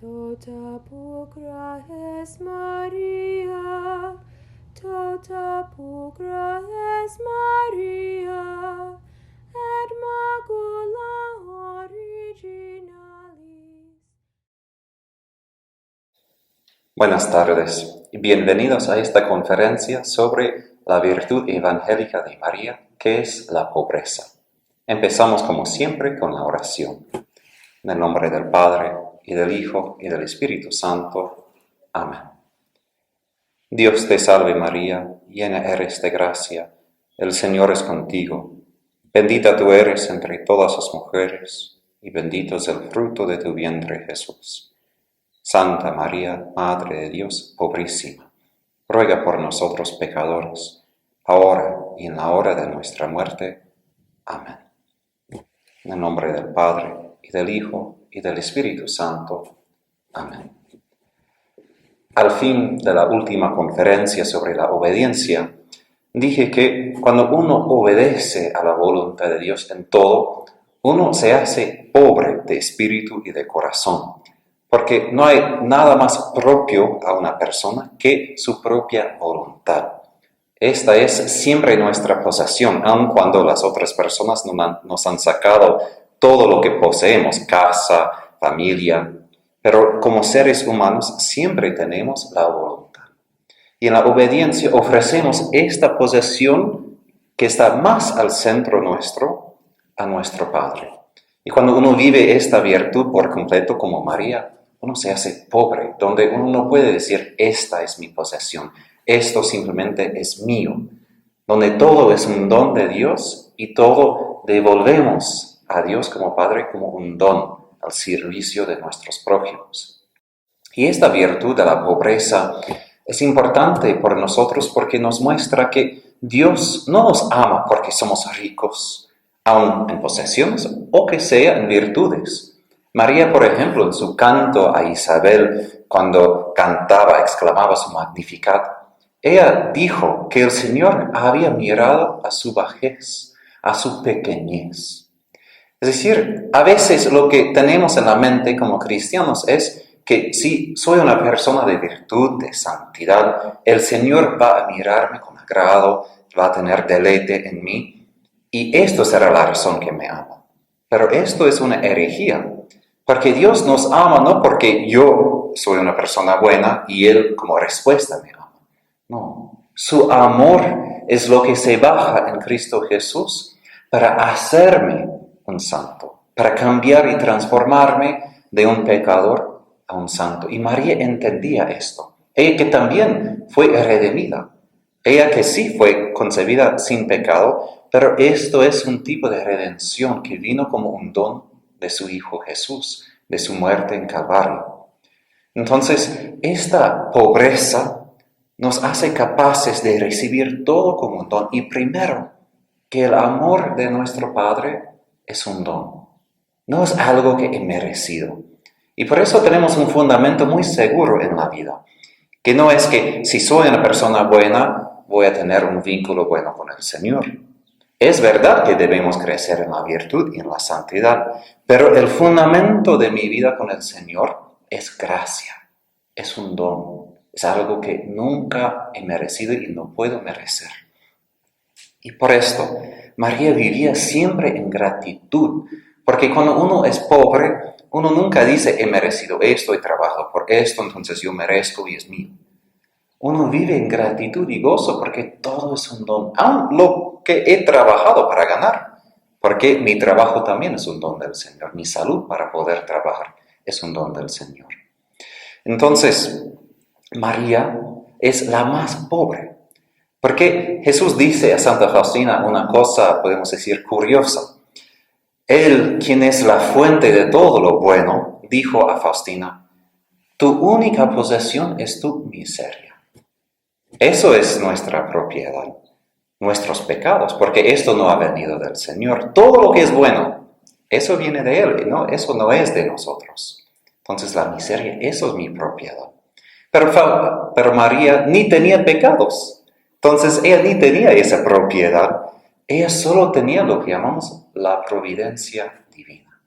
Tota pulchra es Maria, tota pulchra es Maria, et macula originalis. Buenas tardes y bienvenidos a esta conferencia sobre la virtud evangélica de María, que es la pobreza. Empezamos como siempre con la oración. En el nombre del Padre, y del Hijo, y del Espíritu Santo. Amén. Dios te salve María, llena eres de gracia, el Señor es contigo. Bendita tú eres entre todas las mujeres, y bendito es el fruto de tu vientre Jesús. Santa María, Madre de Dios, pobrísima, ruega por nosotros pecadores, ahora y en la hora de nuestra muerte. Amén. En el nombre del Padre, y del Hijo, y del Espíritu Santo. Amén. Al fin de la última conferencia sobre la obediencia, dije que cuando uno obedece a la voluntad de Dios en todo, uno se hace pobre de espíritu y de corazón, porque no hay nada más propio a una persona que su propia voluntad. Esta es siempre nuestra posesión, aun cuando las otras personas nos han sacado todo lo que poseemos, casa, familia, pero como seres humanos siempre tenemos la voluntad. Y en la obediencia ofrecemos esta posesión que está más al centro nuestro, a nuestro Padre. Y cuando uno vive esta virtud por completo como María, uno se hace pobre, donde uno no puede decir, esta es mi posesión, esto simplemente es mío, donde todo es un don de Dios y todo devolvemos a Dios como Padre como un don al servicio de nuestros prójimos. Y esta virtud de la pobreza es importante por nosotros porque nos muestra que Dios no nos ama porque somos ricos, aun en posesiones o que sea en virtudes. María, por ejemplo, en su canto a Isabel, cuando cantaba, exclamaba su Magnificat, ella dijo que el Señor había mirado a su bajez, a su pequeñez. Es decir, a veces lo que tenemos en la mente como cristianos es que si soy una persona de virtud, de santidad, el Señor va a mirarme con agrado, va a tener deleite en mí, y esto será la razón que me ama. Pero esto es una herejía, porque Dios nos ama no porque yo soy una persona buena y Él como respuesta me ama. No, su amor es lo que se baja en Cristo Jesús para hacerme un santo, para cambiar y transformarme de un pecador a un santo. Y María entendía esto. Ella que también fue redimida. Ella que sí fue concebida sin pecado, pero esto es un tipo de redención que vino como un don de su Hijo Jesús, de su muerte en Calvario. Entonces, esta pobreza nos hace capaces de recibir todo como un don. Y primero, que el amor de nuestro Padre es un don. No es algo que he merecido. Y por eso tenemos un fundamento muy seguro en la vida. Que no es que si soy una persona buena, voy a tener un vínculo bueno con el Señor. Es verdad que debemos crecer en la virtud y en la santidad, pero el fundamento de mi vida con el Señor es gracia, es un don. Es algo que nunca he merecido y no puedo merecer. Y por esto, María vivía siempre en gratitud, porque cuando uno es pobre, uno nunca dice, he merecido esto, he trabajado por esto, entonces yo merezco y es mío. Uno vive en gratitud y gozo porque todo es un don, aun lo que he trabajado para ganar, porque mi trabajo también es un don del Señor, mi salud para poder trabajar es un don del Señor. Entonces, María es la más pobre, porque Jesús dice a Santa Faustina una cosa, podemos decir, curiosa. Él, quien es la fuente de todo lo bueno, dijo a Faustina, tu única posesión es tu miseria. Eso es nuestra propiedad, nuestros pecados, porque esto no ha venido del Señor. Todo lo que es bueno, eso viene de Él, ¿no? Eso no es de nosotros. Entonces la miseria, eso es mi propiedad. Pero María ni tenía pecados. Entonces ella ni tenía esa propiedad. Ella solo tenía lo que llamamos la providencia divina.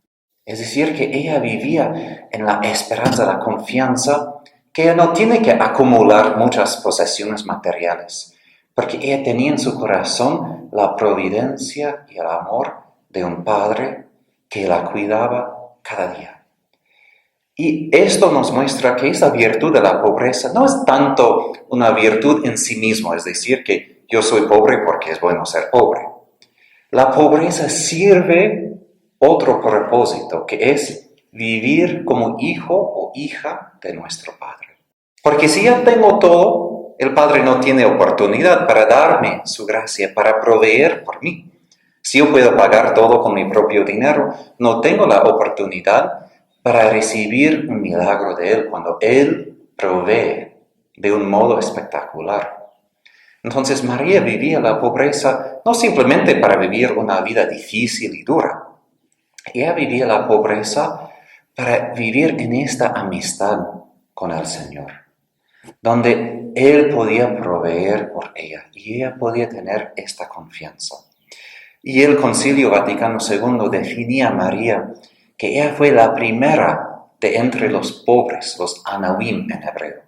Es decir, que ella vivía en la esperanza, la confianza, que ella no tiene que acumular muchas posesiones materiales, porque ella tenía en su corazón la providencia y el amor de un padre que la cuidaba cada día. Y esto nos muestra que esa virtud de la pobreza no es tanto una virtud en sí mismo, es decir, que yo soy pobre porque es bueno ser pobre. La pobreza sirve otro propósito, que es vivir como hijo o hija de nuestro Padre. Porque si ya tengo todo, el Padre no tiene oportunidad para darme su gracia, para proveer por mí. Si yo puedo pagar todo con mi propio dinero, no tengo la oportunidad para recibir un milagro de Él cuando Él provee de un modo espectacular. Entonces María vivía la pobreza no simplemente para vivir una vida difícil y dura. Ella vivía la pobreza para vivir en esta amistad con el Señor, donde Él podía proveer por ella y ella podía tener esta confianza. Y el Concilio Vaticano II definía a María que ella fue la primera de entre los pobres, los anawim en hebreo.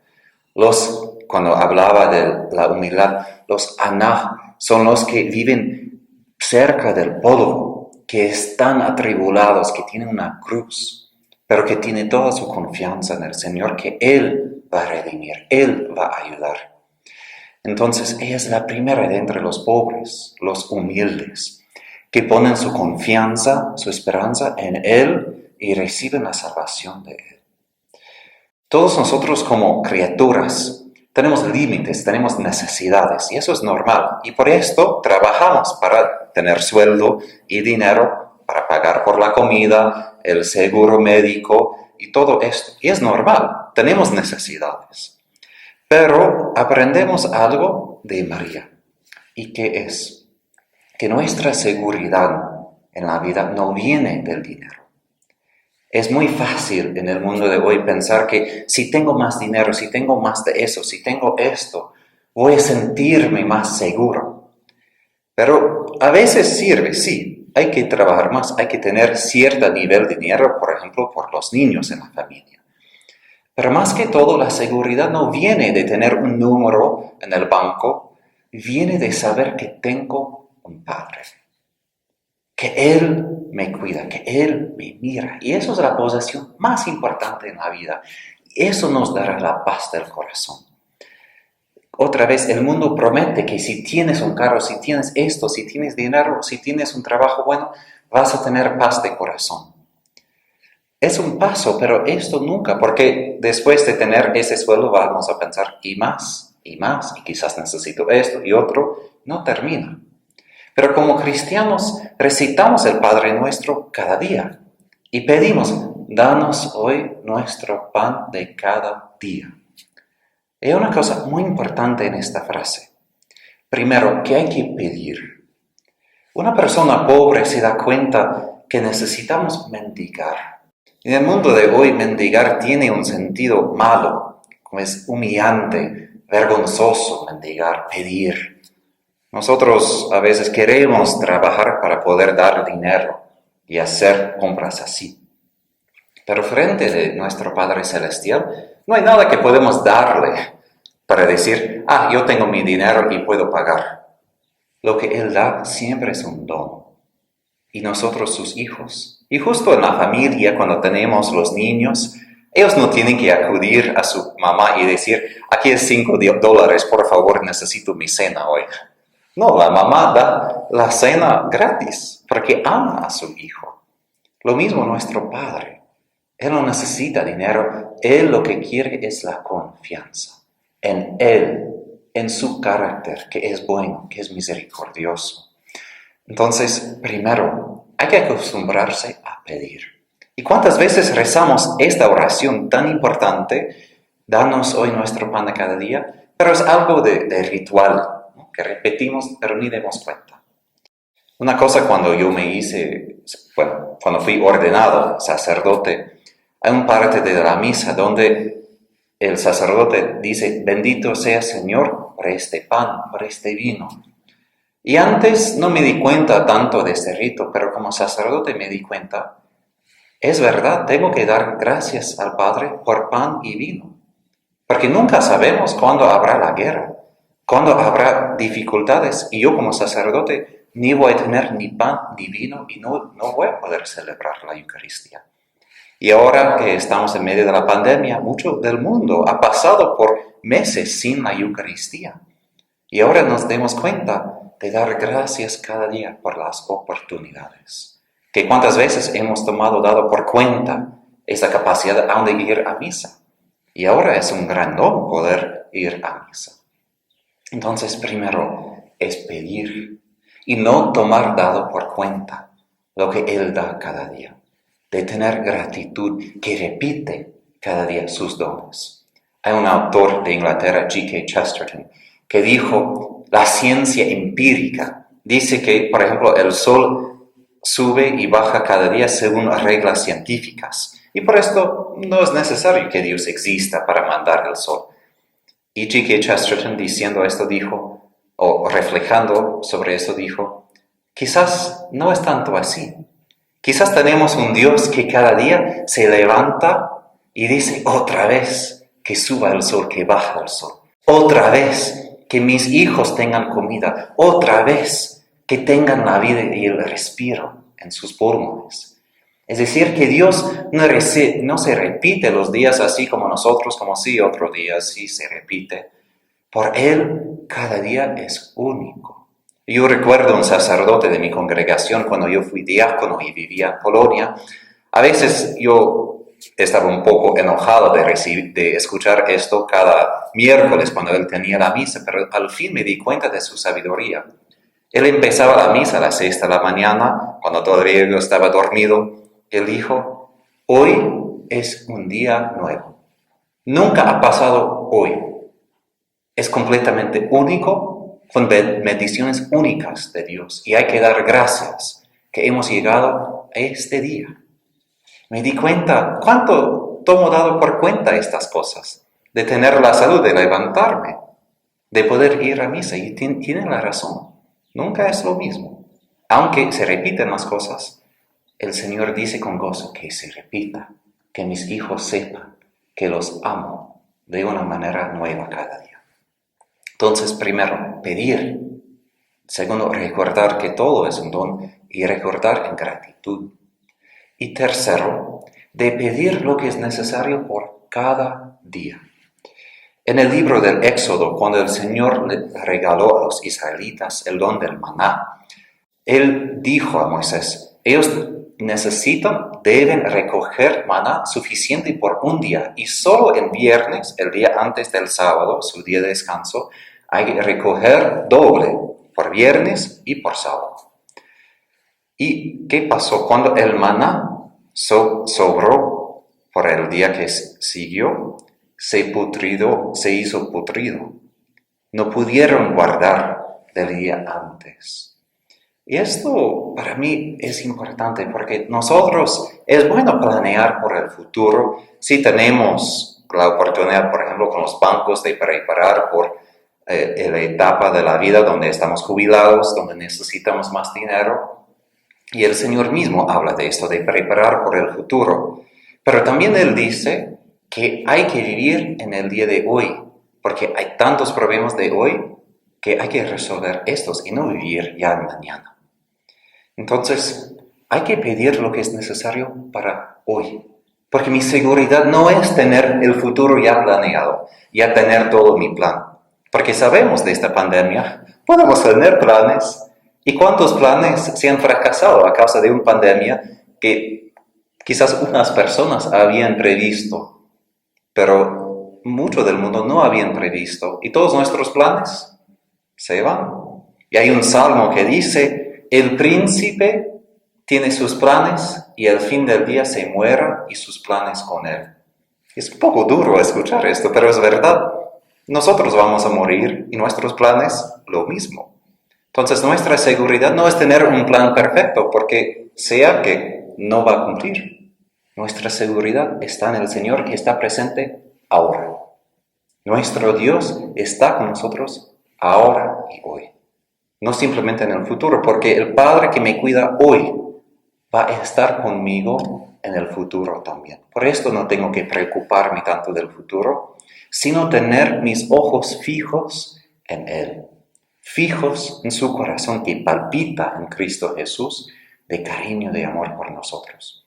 Cuando hablaba de la humildad, los anah son los que viven cerca del polvo, que están atribulados, que tienen una cruz, pero que tienen toda su confianza en el Señor, que Él va a redimir, Él va a ayudar. Entonces ella es la primera de entre los pobres, los humildes, que ponen su confianza, su esperanza en Él y reciben la salvación de Él. Todos nosotros como criaturas tenemos límites, tenemos necesidades y eso es normal. Y por esto trabajamos para tener sueldo y dinero para pagar por la comida, el seguro médico y todo esto. Y es normal, tenemos necesidades. Pero aprendemos algo de María. ¿Y qué es? Que nuestra seguridad en la vida no viene del dinero. Es muy fácil en el mundo de hoy pensar que si tengo más dinero, si tengo más de eso, si tengo esto, voy a sentirme más seguro. Pero a veces sirve, sí, hay que trabajar más, hay que tener cierto nivel de dinero, por ejemplo, por los niños en la familia. Pero más que todo, la seguridad no viene de tener un número en el banco, viene de saber que tengo un Padre, que Él me cuida, que Él me mira. Y eso es la posesión más importante en la vida. Eso nos dará la paz del corazón. Otra vez, el mundo promete que si tienes un carro, si tienes esto, si tienes dinero, si tienes un trabajo bueno, vas a tener paz de corazón. Es un paso, pero esto nunca, porque después de tener ese sueldo vamos a pensar y más, y quizás necesito esto y otro, no termina. Pero como cristianos recitamos el Padre Nuestro cada día y pedimos, danos hoy nuestro pan de cada día. Hay una cosa muy importante en esta frase. Primero, que hay que pedir. Una persona pobre se da cuenta que necesitamos mendigar. En el mundo de hoy, mendigar tiene un sentido malo, como es humillante, vergonzoso mendigar, pedir. Nosotros a veces queremos trabajar para poder dar dinero y hacer compras así. Pero frente de nuestro Padre Celestial, no hay nada que podemos darle para decir, yo tengo mi dinero y puedo pagar. Lo que Él da siempre es un don. Y nosotros sus hijos. Y justo en la familia, cuando tenemos los niños, ellos no tienen que acudir a su mamá y decir, aquí es $5, por favor, necesito mi cena hoy. No, la mamá da la cena gratis porque ama a su hijo. Lo mismo nuestro Padre. Él no necesita dinero. Él lo que quiere es la confianza en Él, en su carácter, que es bueno, que es misericordioso. Entonces, primero, hay que acostumbrarse a pedir. ¿Y cuántas veces rezamos esta oración tan importante? Danos hoy nuestro pan de cada día. Pero es algo de ritual, ¿no? Que repetimos, pero ni demos cuenta. Una cosa cuando cuando fui ordenado sacerdote, hay un parte de la misa donde el sacerdote dice, bendito sea Señor por este pan, por este vino. Y antes no me di cuenta tanto de este rito, pero como sacerdote me di cuenta Es verdad, tengo que dar gracias al Padre por pan y vino, porque nunca sabemos cuándo habrá la guerra, cuándo habrá dificultades, y yo como sacerdote ni voy a tener ni pan ni vino y no voy a poder celebrar la Eucaristía. Y ahora que estamos en medio de la pandemia, mucho del mundo ha pasado por meses sin la Eucaristía. Y ahora nos demos cuenta de dar gracias cada día por las oportunidades. Que cuántas veces hemos dado por cuenta esta capacidad aún de ir a misa. Y ahora es un gran don poder ir a misa. Entonces, primero es pedir y no tomar dado por cuenta lo que Él da cada día. De tener gratitud que repite cada día sus dones. Hay un autor de Inglaterra, G.K. Chesterton, que dijo, la ciencia empírica dice que, por ejemplo, el sol sube y baja cada día según reglas científicas. Y por esto no es necesario que Dios exista para mandar el sol. Y G.K. Chesterton diciendo esto dijo, o reflejando sobre esto dijo, quizás no es tanto así. Quizás tenemos un Dios que cada día se levanta y dice otra vez que suba el sol, que baja el sol. Otra vez que mis hijos tengan comida. Otra vez que tengan la vida y el respiro en sus pulmones. Es decir, que Dios no se repite los días así como nosotros, como si otro día sí se repite. Por Él cada día es único. Yo recuerdo un sacerdote de mi congregación cuando yo fui diácono y vivía en Polonia. A veces yo estaba un poco enojado de escuchar esto cada miércoles cuando él tenía la misa, pero al fin me di cuenta de su sabiduría. Él empezaba la misa a las 6 de la mañana, cuando todavía yo estaba dormido. Él dijo, hoy es un día nuevo. Nunca ha pasado hoy. Es completamente único, con bendiciones únicas de Dios. Y hay que dar gracias que hemos llegado a este día. Me di cuenta cuánto tomo dado por cuenta estas cosas. De tener la salud, de levantarme, de poder ir a misa. Y tienen la razón. Nunca es lo mismo. Aunque se repiten las cosas, el Señor dice con gozo que se repita. Que mis hijos sepan que los amo de una manera nueva cada día. Entonces, primero, pedir. Segundo, recordar que todo es un don y recordar en gratitud. Y tercero, de pedir lo que es necesario por cada día. En el libro del Éxodo, cuando el Señor le regaló a los israelitas el don del maná, Él dijo a Moisés, ellos deben recoger maná suficiente por un día y solo en viernes, el día antes del sábado, su día de descanso, hay que recoger doble por viernes y por sábado. ¿Y qué pasó? Cuando el maná sobró por el día que siguió, se hizo putrido. No pudieron guardar del día antes. Y esto para mí es importante porque nosotros es bueno planear por el futuro si tenemos la oportunidad, por ejemplo, con los bancos de preparar por la etapa de la vida donde estamos jubilados, donde necesitamos más dinero. Y el Señor mismo habla de esto, de preparar por el futuro. Pero también Él dice que hay que vivir en el día de hoy, porque hay tantos problemas de hoy que hay que resolver estos y no vivir ya mañana. Entonces, hay que pedir lo que es necesario para hoy. Porque mi seguridad no es tener el futuro ya planeado, ya tener todo mi plan. Porque sabemos de esta pandemia, podemos tener planes. ¿Y cuántos planes se han fracasado a causa de una pandemia que quizás unas personas habían previsto, pero mucho del mundo no habían previsto? Y todos nuestros planes se van. Y hay un salmo que dice, el príncipe tiene sus planes y al fin del día se muera y sus planes con él. Es un poco duro escuchar esto, pero es verdad. Nosotros vamos a morir y nuestros planes lo mismo. Entonces nuestra seguridad no es tener un plan perfecto porque sea que no va a cumplir. Nuestra seguridad está en el Señor que está presente ahora. Nuestro Dios está con nosotros ahora y hoy. No simplemente en el futuro, porque el Padre que me cuida hoy va a estar conmigo en el futuro también. Por esto no tengo que preocuparme tanto del futuro, sino tener mis ojos fijos en Él, fijos en su corazón que palpita en Cristo Jesús de cariño, de amor por nosotros.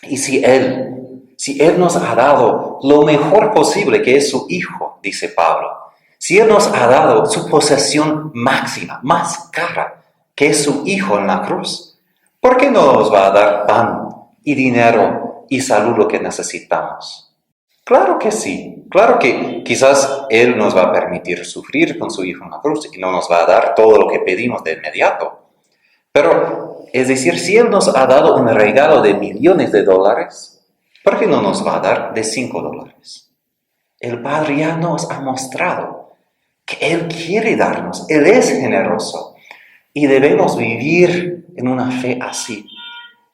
Y si Él nos ha dado lo mejor posible, que es su Hijo, dice Pablo, si Él nos ha dado su posesión máxima, más cara, que es su Hijo en la cruz, ¿por qué no nos va a dar pan y dinero y salud lo que necesitamos? Claro que sí, claro que quizás Él nos va a permitir sufrir con su Hijo en la cruz y no nos va a dar todo lo que pedimos de inmediato. Pero, es decir, si Él nos ha dado un regalo de millones de dólares, ¿por qué no nos va a dar de $5? El Padre ya nos ha mostrado que Él quiere darnos, Él es generoso y debemos vivir en una fe así.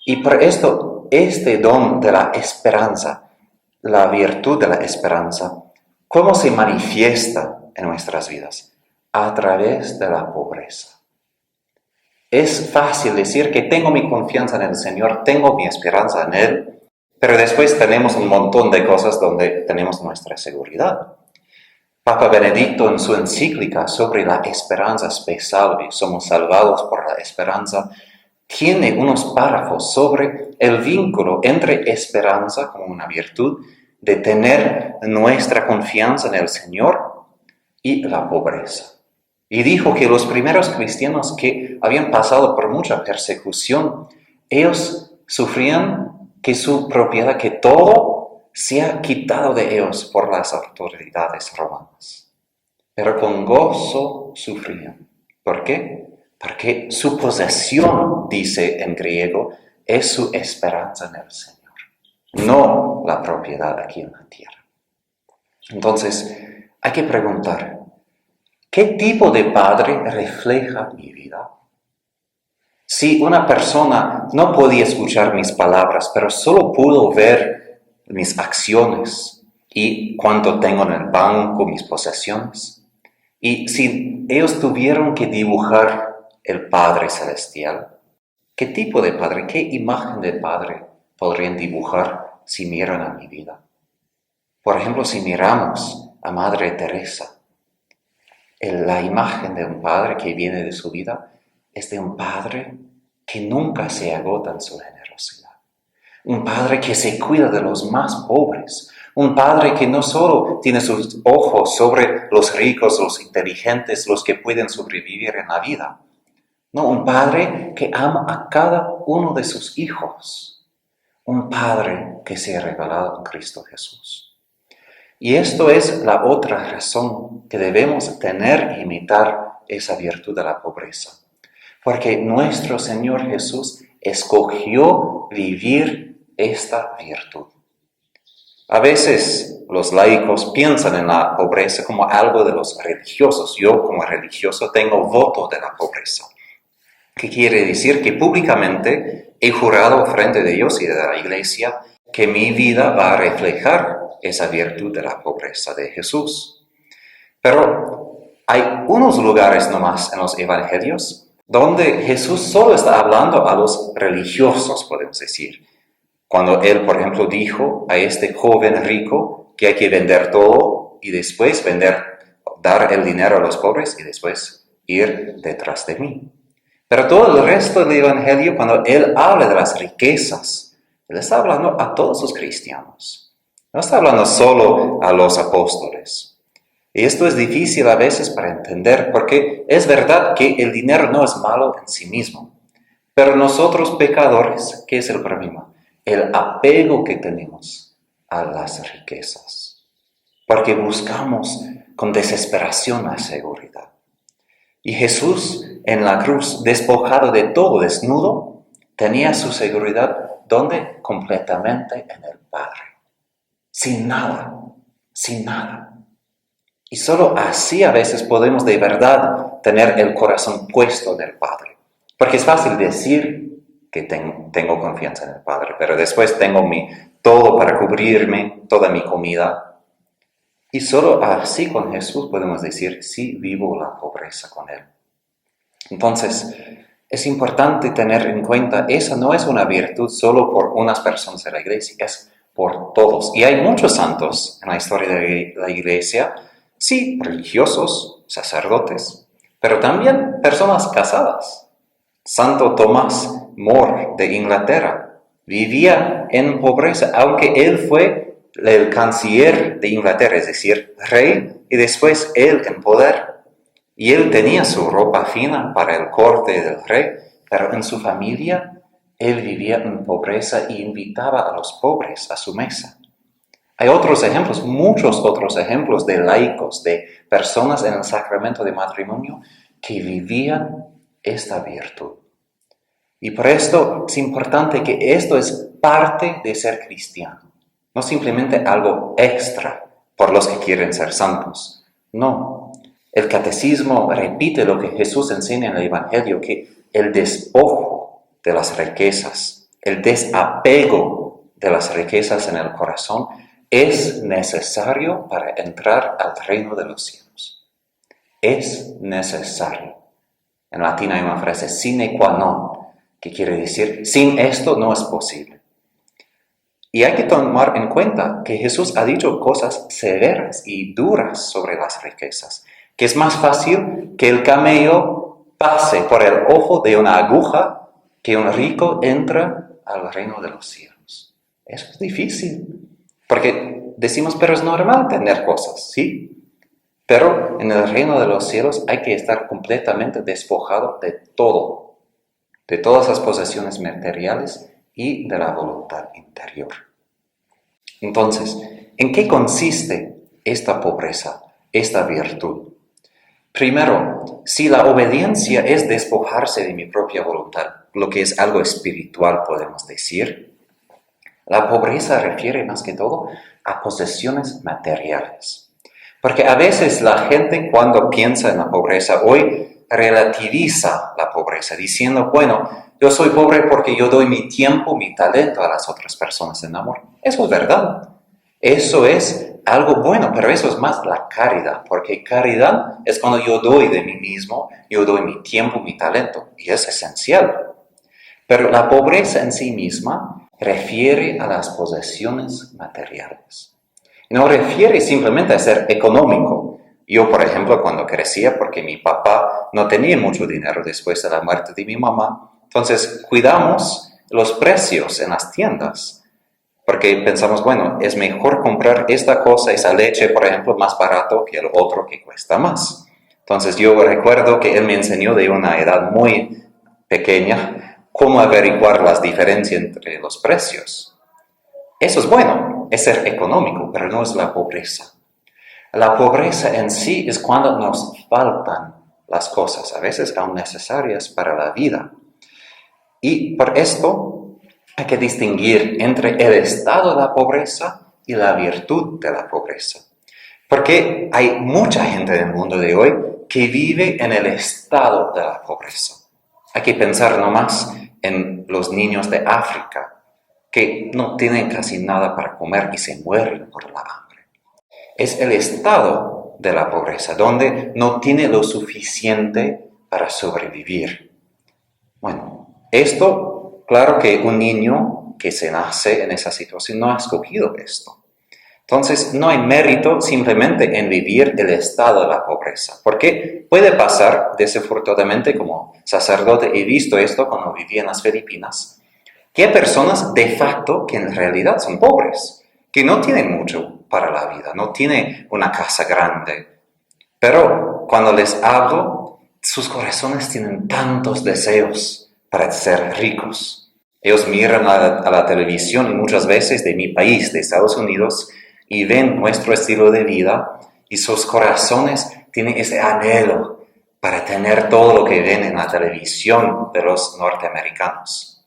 Y por esto, este don de la esperanza, la virtud de la esperanza, ¿cómo se manifiesta en nuestras vidas? A través de la pobreza. Es fácil decir que tengo mi confianza en el Señor, tengo mi esperanza en Él, pero después tenemos un montón de cosas donde tenemos nuestra seguridad. Papa Benedicto en su encíclica sobre la esperanza especial, somos salvados por la esperanza, tiene unos párrafos sobre el vínculo entre esperanza como una virtud de tener nuestra confianza en el Señor y la pobreza. Y dijo que los primeros cristianos que habían pasado por mucha persecución, ellos sufrían que su propiedad, que todo sea quitado de ellos por las autoridades romanas. Pero con gozo sufrían. ¿Por qué? Porque su posesión, dice en griego, es su esperanza en el Señor, no la propiedad aquí en la tierra. Entonces, hay que preguntar, ¿qué tipo de padre refleja mi vida? Si una persona no podía escuchar mis palabras, pero solo pudo ver mis acciones y cuánto tengo en el banco, mis posesiones, y si ellos tuvieron que dibujar el Padre Celestial, ¿qué tipo de Padre, qué imagen de Padre podrían dibujar si miran a mi vida? Por ejemplo, si miramos a Madre Teresa, la imagen de un Padre que viene de su vida es de un Padre que nunca se agota en su generosidad. Un Padre que se cuida de los más pobres. Un Padre que no solo tiene sus ojos sobre los ricos, los inteligentes, los que pueden sobrevivir en la vida. No, un Padre que ama a cada uno de sus hijos. Un Padre que se ha revelado en Cristo Jesús. Y esto es la otra razón que debemos tener e imitar esa virtud de la pobreza. Porque nuestro Señor Jesús escogió vivir esta virtud. A veces los laicos piensan en la pobreza como algo de los religiosos. Yo como religioso tengo voto de la pobreza. ¿Qué quiere decir? Que públicamente he jurado frente de Dios y de la Iglesia que mi vida va a reflejar esa virtud de la pobreza de Jesús. Pero hay unos lugares nomás en los evangelios donde Jesús solo está hablando a los religiosos, podemos decir. Cuando Él, por ejemplo, dijo a este joven rico que hay que vender todo y después dar el dinero a los pobres y después ir detrás de mí. Pero todo el resto del evangelio, cuando Él habla de las riquezas, Él está hablando a todos los cristianos. No está hablando solo a los apóstoles. Y esto es difícil a veces para entender porque es verdad que el dinero no es malo en sí mismo. Pero nosotros pecadores, ¿qué es el problema? El apego que tenemos a las riquezas. Porque buscamos con desesperación la seguridad. Y Jesús en la cruz, despojado de todo, desnudo, tenía su seguridad, ¿dónde? Completamente en el Padre. Sin nada, sin nada. Y solo así a veces podemos de verdad tener el corazón puesto en el Padre. Porque es fácil decir que tengo confianza en el Padre, pero después tengo todo para cubrirme, toda mi comida. Y solo así con Jesús podemos decir, sí, vivo la pobreza con Él. Entonces, Es importante tener en cuenta, esa no es una virtud solo por unas personas de la iglesia, es por todos. Y hay muchos santos en la historia de la iglesia, sí, religiosos, sacerdotes, pero también personas casadas. Santo Tomás More de Inglaterra vivía en pobreza, aunque él fue el canciller de Inglaterra, es decir, rey, y después él en poder. Y él tenía su ropa fina para el corte del rey, pero en su familia él vivía en pobreza y invitaba a los pobres a su mesa. Hay otros ejemplos, muchos otros ejemplos de laicos, de personas en el sacramento de matrimonio que vivían esta virtud. Y por esto es importante que esto es parte de ser cristiano, no simplemente algo extra por los que quieren ser santos. No, el catecismo repite lo que Jesús enseña en el Evangelio, que el despojo de las riquezas, el desapego de las riquezas en el corazón es necesario para entrar al reino de los cielos. Es necesario. En latín hay una frase sine qua non, que quiere decir, sin esto no es posible. Y hay que tomar en cuenta que Jesús ha dicho cosas severas y duras sobre las riquezas, que es más fácil que el camello pase por el ojo de una aguja que un rico entra al reino de los cielos. Eso es difícil, porque decimos, pero es normal tener cosas, ¿sí? Pero en el reino de los cielos hay que estar completamente despojado de todo, de todas las posesiones materiales y de la voluntad interior. Entonces, ¿en qué consiste esta pobreza, esta virtud? Primero, si la obediencia es despojarse de mi propia voluntad, lo que es algo espiritual, podemos decir, la pobreza refiere más que todo a posesiones materiales. Porque a veces la gente cuando piensa en la pobreza hoy relativiza la pobreza diciendo, bueno, yo soy pobre porque yo doy mi tiempo, mi talento a las otras personas en amor. Eso es verdad. Eso es algo bueno, pero eso es más la caridad, porque caridad es cuando yo doy de mí mismo, yo doy mi tiempo, mi talento, y es esencial. Pero la pobreza en sí misma refiere a las posesiones materiales. No refiere simplemente a ser económico. Yo, por ejemplo, cuando crecía, porque mi papá no tenía mucho dinero después de la muerte de mi mamá, entonces cuidamos los precios en las tiendas, porque pensamos, bueno, es mejor comprar esta cosa, esa leche, por ejemplo, más barato que el otro que cuesta más. Entonces yo recuerdo que él me enseñó de una edad muy pequeña cómo averiguar las diferencias entre los precios. Eso es bueno, es ser económico, pero no es la pobreza. La pobreza en sí es cuando nos faltan las cosas, a veces aún necesarias para la vida. Y por esto hay que distinguir entre el estado de la pobreza y la virtud de la pobreza. Porque hay mucha gente en el mundo de hoy que vive en el estado de la pobreza. Hay que pensar nomás en los niños de África, que no tienen casi nada para comer y se mueren por la hambre. Es el estado de la pobreza, donde no tiene lo suficiente para sobrevivir. Bueno, esto, claro que un niño que se nace en esa situación no ha escogido esto. Entonces, no hay mérito simplemente en vivir el estado de la pobreza, porque puede pasar, desafortunadamente, como sacerdote he visto esto cuando vivía en las Filipinas, que hay personas de facto que en realidad son pobres, que no tienen mucho para la vida, no tienen una casa grande, pero cuando les hablo, sus corazones tienen tantos deseos para ser ricos. Ellos miran a la televisión muchas veces de mi país, de Estados Unidos, y ven nuestro estilo de vida y sus corazones tienen ese anhelo para tener todo lo que ven en la televisión de los norteamericanos.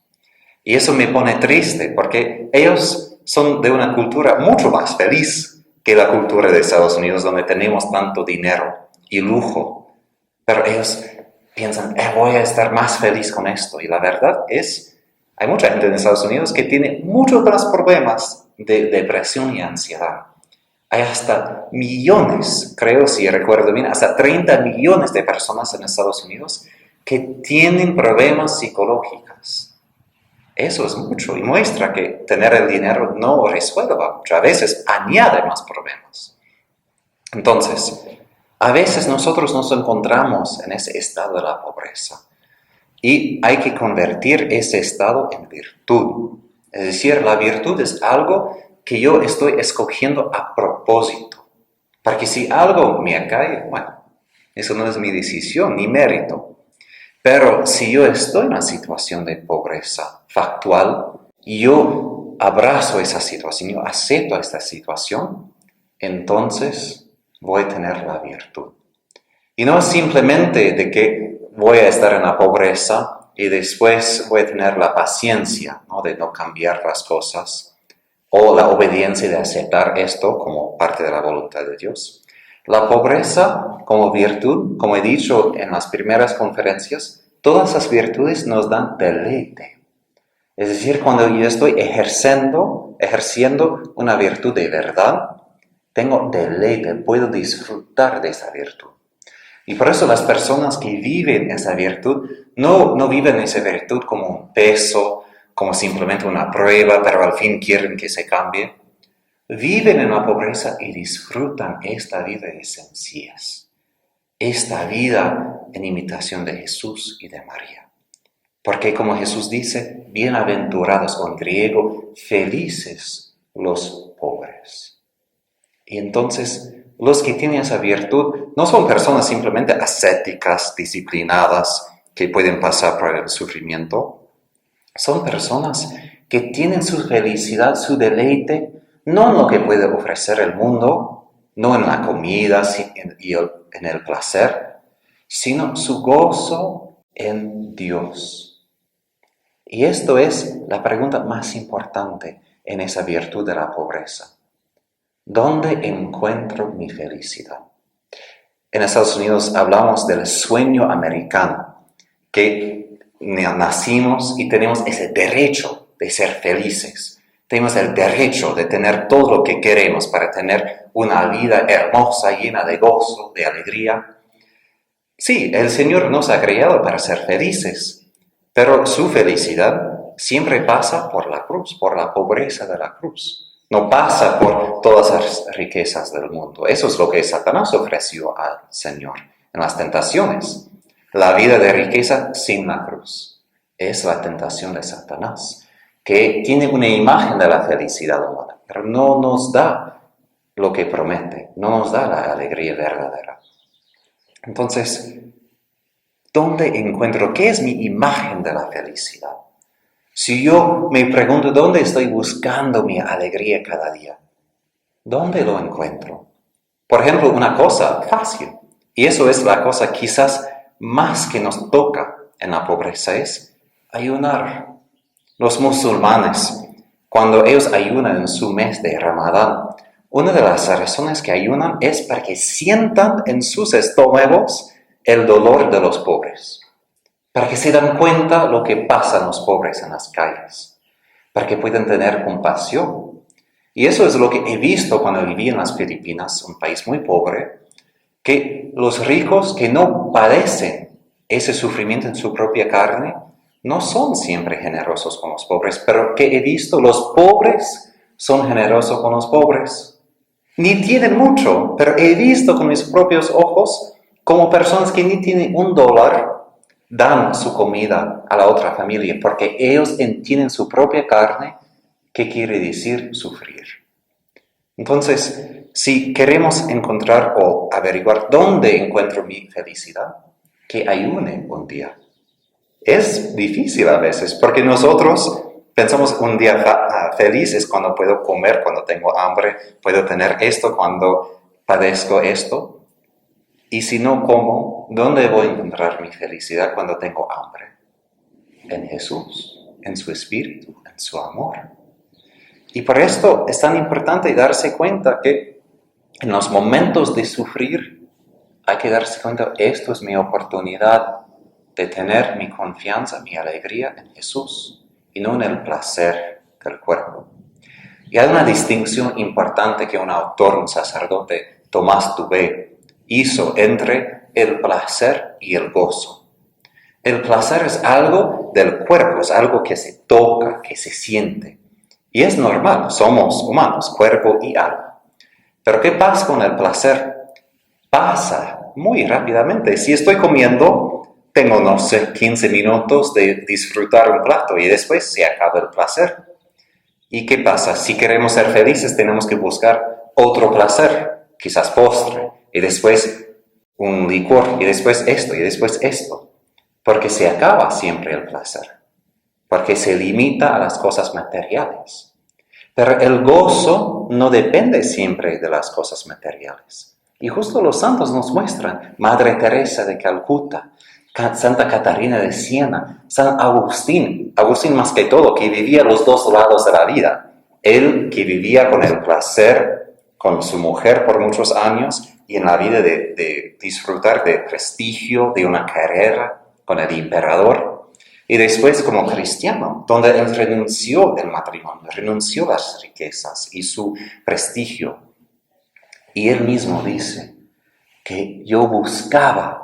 Y eso me pone triste porque ellos son de una cultura mucho más feliz que la cultura de Estados Unidos, donde tenemos tanto dinero y lujo. Pero ellos piensan, voy a estar más feliz con esto. Y la verdad es, hay mucha gente en Estados Unidos que tiene muchos más problemas de depresión y ansiedad. Hay hasta millones, creo, si recuerdo bien, hasta 30 millones de personas en Estados Unidos que tienen problemas psicológicos. Eso es mucho y muestra que tener el dinero no resuelva mucho, a veces añade más problemas. Entonces, a veces nosotros nos encontramos en ese estado de la pobreza y hay que convertir ese estado en virtud. Es decir, la virtud es algo que yo estoy escogiendo a propósito. Porque si algo me acae, bueno, eso no es mi decisión ni mérito. Pero si yo estoy en una situación de pobreza factual y yo abrazo esa situación, yo acepto esta situación, entonces voy a tener la virtud. Y no es simplemente de que voy a estar en la pobreza y después voy a tener la paciencia, ¿no?, de no cambiar las cosas o la obediencia de aceptar esto como parte de la voluntad de Dios. La pobreza como virtud, como he dicho en las primeras conferencias, todas las virtudes nos dan deleite. Es decir, cuando yo estoy ejerciendo una virtud de verdad, tengo deleite, puedo disfrutar de esa virtud. Y por eso las personas que viven esa virtud no viven esa virtud como un peso, como simplemente una prueba, pero al fin quieren que se cambie. Viven en la pobreza y disfrutan esta vida de sencillez, esta vida en imitación de Jesús y de María. Porque como Jesús dice, bienaventurados, o en griego, felices los pobres. Y entonces, los que tienen esa virtud no son personas simplemente ascéticas, disciplinadas, que pueden pasar por el sufrimiento. Son personas que tienen su felicidad, su deleite, no en lo que puede ofrecer el mundo, no en la comida y en el placer, sino su gozo en Dios. Y esto es la pregunta más importante en esa virtud de la pobreza. ¿Dónde encuentro mi felicidad? En Estados Unidos hablamos del sueño americano, que nacimos y tenemos ese derecho de ser felices. Tenemos el derecho de tener todo lo que queremos para tener una vida hermosa, llena de gozo, de alegría. Sí, el Señor nos ha creado para ser felices, pero su felicidad siempre pasa por la cruz, por la pobreza de la cruz. No pasa por todas las riquezas del mundo. Eso es lo que Satanás ofreció al Señor en las tentaciones. La vida de riqueza sin la cruz. Es la tentación de Satanás, que tiene una imagen de la felicidad humana, pero no nos da lo que promete, no nos da la alegría verdadera. Entonces, ¿dónde encuentro? ¿Qué es mi imagen de la felicidad? Si yo me pregunto dónde estoy buscando mi alegría cada día, ¿dónde lo encuentro? Por ejemplo, una cosa fácil, y eso es la cosa quizás más que nos toca en la pobreza, es ayunar. Los musulmanes, cuando ellos ayunan en su mes de Ramadán, una de las razones que ayunan es para que sientan en sus estómagos el dolor de los pobres. Para que se dan cuenta lo que pasa a los pobres en las calles, para que puedan tener compasión. Y eso es lo que he visto cuando viví en las Filipinas, un país muy pobre, que los ricos que no padecen ese sufrimiento en su propia carne, no son siempre generosos con los pobres, pero que he visto los pobres son generosos con los pobres. Ni tienen mucho, pero he visto con mis propios ojos como personas que ni tienen $1, dan su comida a la otra familia porque ellos entienden su propia carne, ¿qué quiere decir sufrir? Entonces, si queremos encontrar o averiguar dónde encuentro mi felicidad, que ayune un día. Es difícil a veces porque nosotros pensamos un día feliz es cuando puedo comer, cuando tengo hambre, puedo tener esto cuando padezco esto. Y si no como, ¿dónde voy a encontrar mi felicidad cuando tengo hambre? En Jesús, en su Espíritu, en su amor. Y por esto es tan importante darse cuenta que en los momentos de sufrir hay que darse cuenta, esto es mi oportunidad de tener mi confianza, mi alegría en Jesús y no en el placer del cuerpo. Y hay una distinción importante que un autor, un sacerdote, Tomás Duvet, hizo entre el placer y el gozo. El placer es algo del cuerpo, es algo que se toca, que se siente. Y es normal, somos humanos, cuerpo y alma. Pero ¿qué pasa con el placer? Pasa muy rápidamente. Si estoy comiendo, tengo, no sé, 15 minutos de disfrutar un plato y después se acaba el placer. ¿Y qué pasa? Si queremos ser felices, tenemos que buscar otro placer, quizás postre, y después un licor, y después esto, y después esto. Porque se acaba siempre el placer, porque se limita a las cosas materiales. Pero el gozo no depende siempre de las cosas materiales. Y justo los santos nos muestran, Madre Teresa de Calcuta, Santa Catarina de Siena, San Agustín más que todo, que vivía los dos lados de la vida. Él que vivía con el placer, con su mujer por muchos años, y en la vida de disfrutar de prestigio, de una carrera con el emperador. Y después como cristiano, donde él renunció el matrimonio, renunció las riquezas y su prestigio. Y él mismo dice que yo buscaba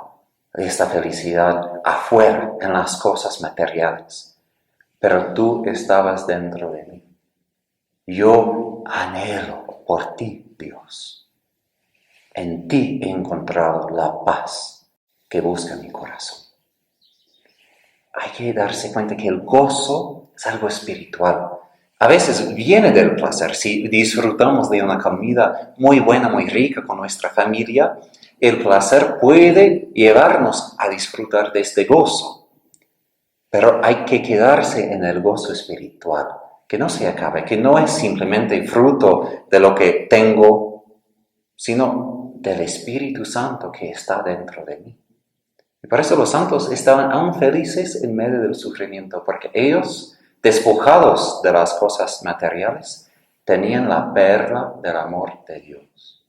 esta felicidad afuera, en las cosas materiales, pero tú estabas dentro de mí. Yo anhelo por ti, Dios. En ti he encontrado la paz que busca mi corazón. Hay que darse cuenta que el gozo es algo espiritual. A veces viene del placer. Si disfrutamos de una comida muy buena, muy rica con nuestra familia, el placer puede llevarnos a disfrutar de este gozo. Pero hay que quedarse en el gozo espiritual, que no se acabe, que no es simplemente fruto de lo que tengo, sino del Espíritu Santo que está dentro de mí. Y por eso los santos estaban aún felices en medio del sufrimiento, porque ellos, despojados de las cosas materiales, tenían la perla del amor de Dios.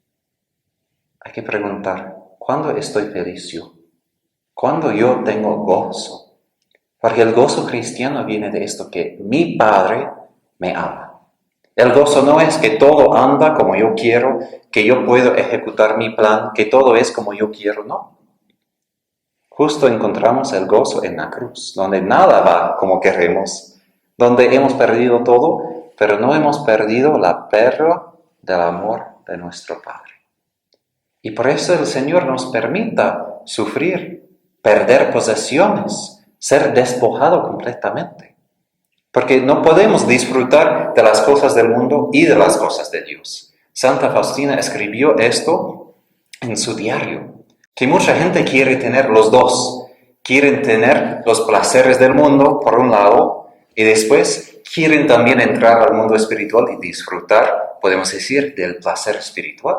Hay que preguntar, ¿cuándo estoy feliz yo? ¿Cuándo yo tengo gozo? Porque el gozo cristiano viene de esto, que mi Padre me ama. El gozo no es que todo anda como yo quiero, que yo puedo ejecutar mi plan, que todo es como yo quiero, no. Justo encontramos el gozo en la cruz, donde nada va como queremos, donde hemos perdido todo, pero no hemos perdido la perla del amor de nuestro Padre. Y por eso el Señor nos permita sufrir, perder posesiones, ser despojado completamente. Porque no podemos disfrutar de las cosas del mundo y de las cosas de Dios. Santa Faustina escribió esto en su diario, que mucha gente quiere tener los dos. Quieren tener los placeres del mundo, por un lado, y después quieren también entrar al mundo espiritual y disfrutar, podemos decir, del placer espiritual.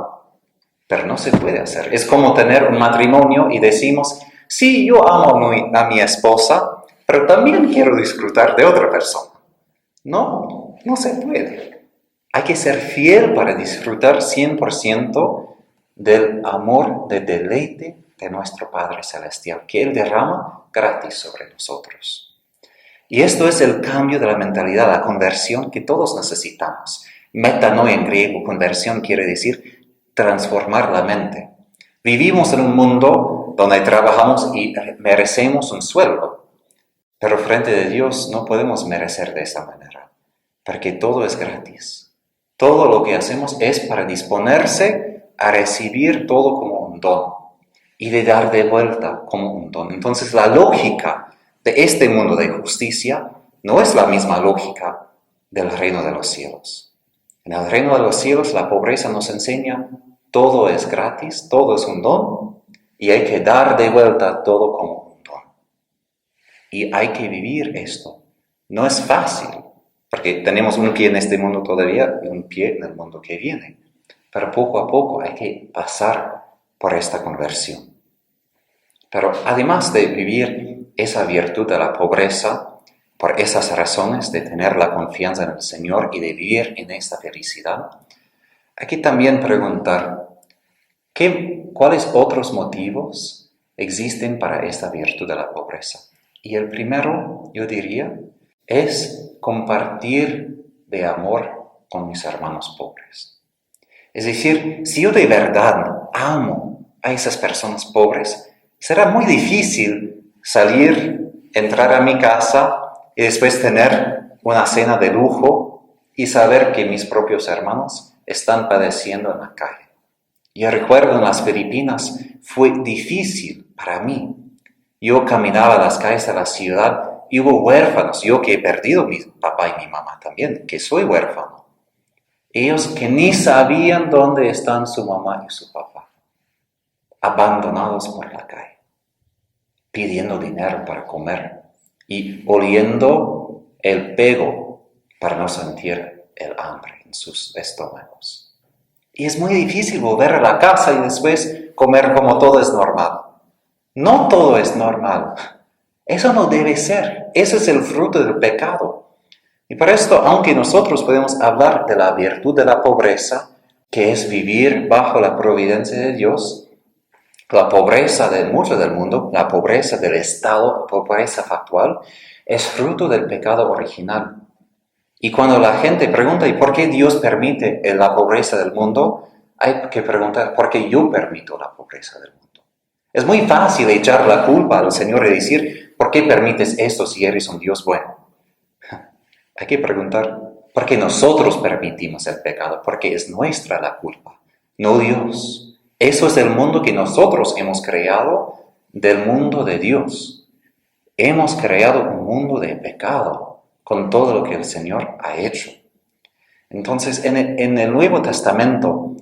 Pero no se puede hacer. Es como tener un matrimonio y decimos, sí, yo amo a mi esposa, pero también quiero disfrutar de otra persona. No, no se puede. Hay que ser fiel para disfrutar 100% del amor, del deleite de nuestro Padre Celestial, que Él derrama gratis sobre nosotros. Y esto es el cambio de la mentalidad, la conversión que todos necesitamos. Metanoia en griego, conversión quiere decir transformar la mente. Vivimos en un mundo donde trabajamos y merecemos un sueldo, pero frente de Dios no podemos merecer de esa manera, porque todo es gratis. Todo lo que hacemos es para disponerse a recibir todo como un don y de dar de vuelta como un don. Entonces la lógica de este mundo de justicia no es la misma lógica del reino de los cielos. En el reino de los cielos la pobreza nos enseña todo es gratis, todo es un don y hay que dar de vuelta todo como un don. Y hay que vivir esto. No es fácil, porque tenemos un pie en este mundo todavía y un pie en el mundo que viene. Pero poco a poco hay que pasar por esta conversión. Pero además de vivir esa virtud de la pobreza, por esas razones de tener la confianza en el Señor y de vivir en esta felicidad, hay que también preguntar, ¿cuáles otros motivos existen para esta virtud de la pobreza? Y el primero, yo diría, es compartir de amor con mis hermanos pobres. Es decir, si yo de verdad amo a esas personas pobres, será muy difícil salir, entrar a mi casa y después tener una cena de lujo y saber que mis propios hermanos están padeciendo en la calle. Yo recuerdo en las Filipinas fue difícil para mí. Yo caminaba a las calles de la ciudad y hubo huérfanos, yo que he perdido a mi papá y mi mamá también, que soy huérfano. Ellos que ni sabían dónde están su mamá y su papá, abandonados por la calle, pidiendo dinero para comer y oliendo el pego para no sentir el hambre en sus estómagos. Y es muy difícil volver a la casa y después comer como todo es normal. No todo es normal. Eso no debe ser. Eso es el fruto del pecado. Y por esto, aunque nosotros podemos hablar de la virtud de la pobreza, que es vivir bajo la providencia de Dios, la pobreza de mucho del mundo, la pobreza del Estado, la pobreza factual, es fruto del pecado original. Y cuando la gente pregunta, ¿y por qué Dios permite la pobreza del mundo? Hay que preguntar, ¿por qué yo permito la pobreza del mundo? Es muy fácil echar la culpa al Señor y decir, ¿por qué permites esto si eres un Dios bueno? Hay que preguntar, ¿por qué nosotros permitimos el pecado? Porque es nuestra la culpa, no Dios. Eso es el mundo que nosotros hemos creado del mundo de Dios. Hemos creado un mundo de pecado con todo lo que el Señor ha hecho. Entonces, en el Nuevo Testamento,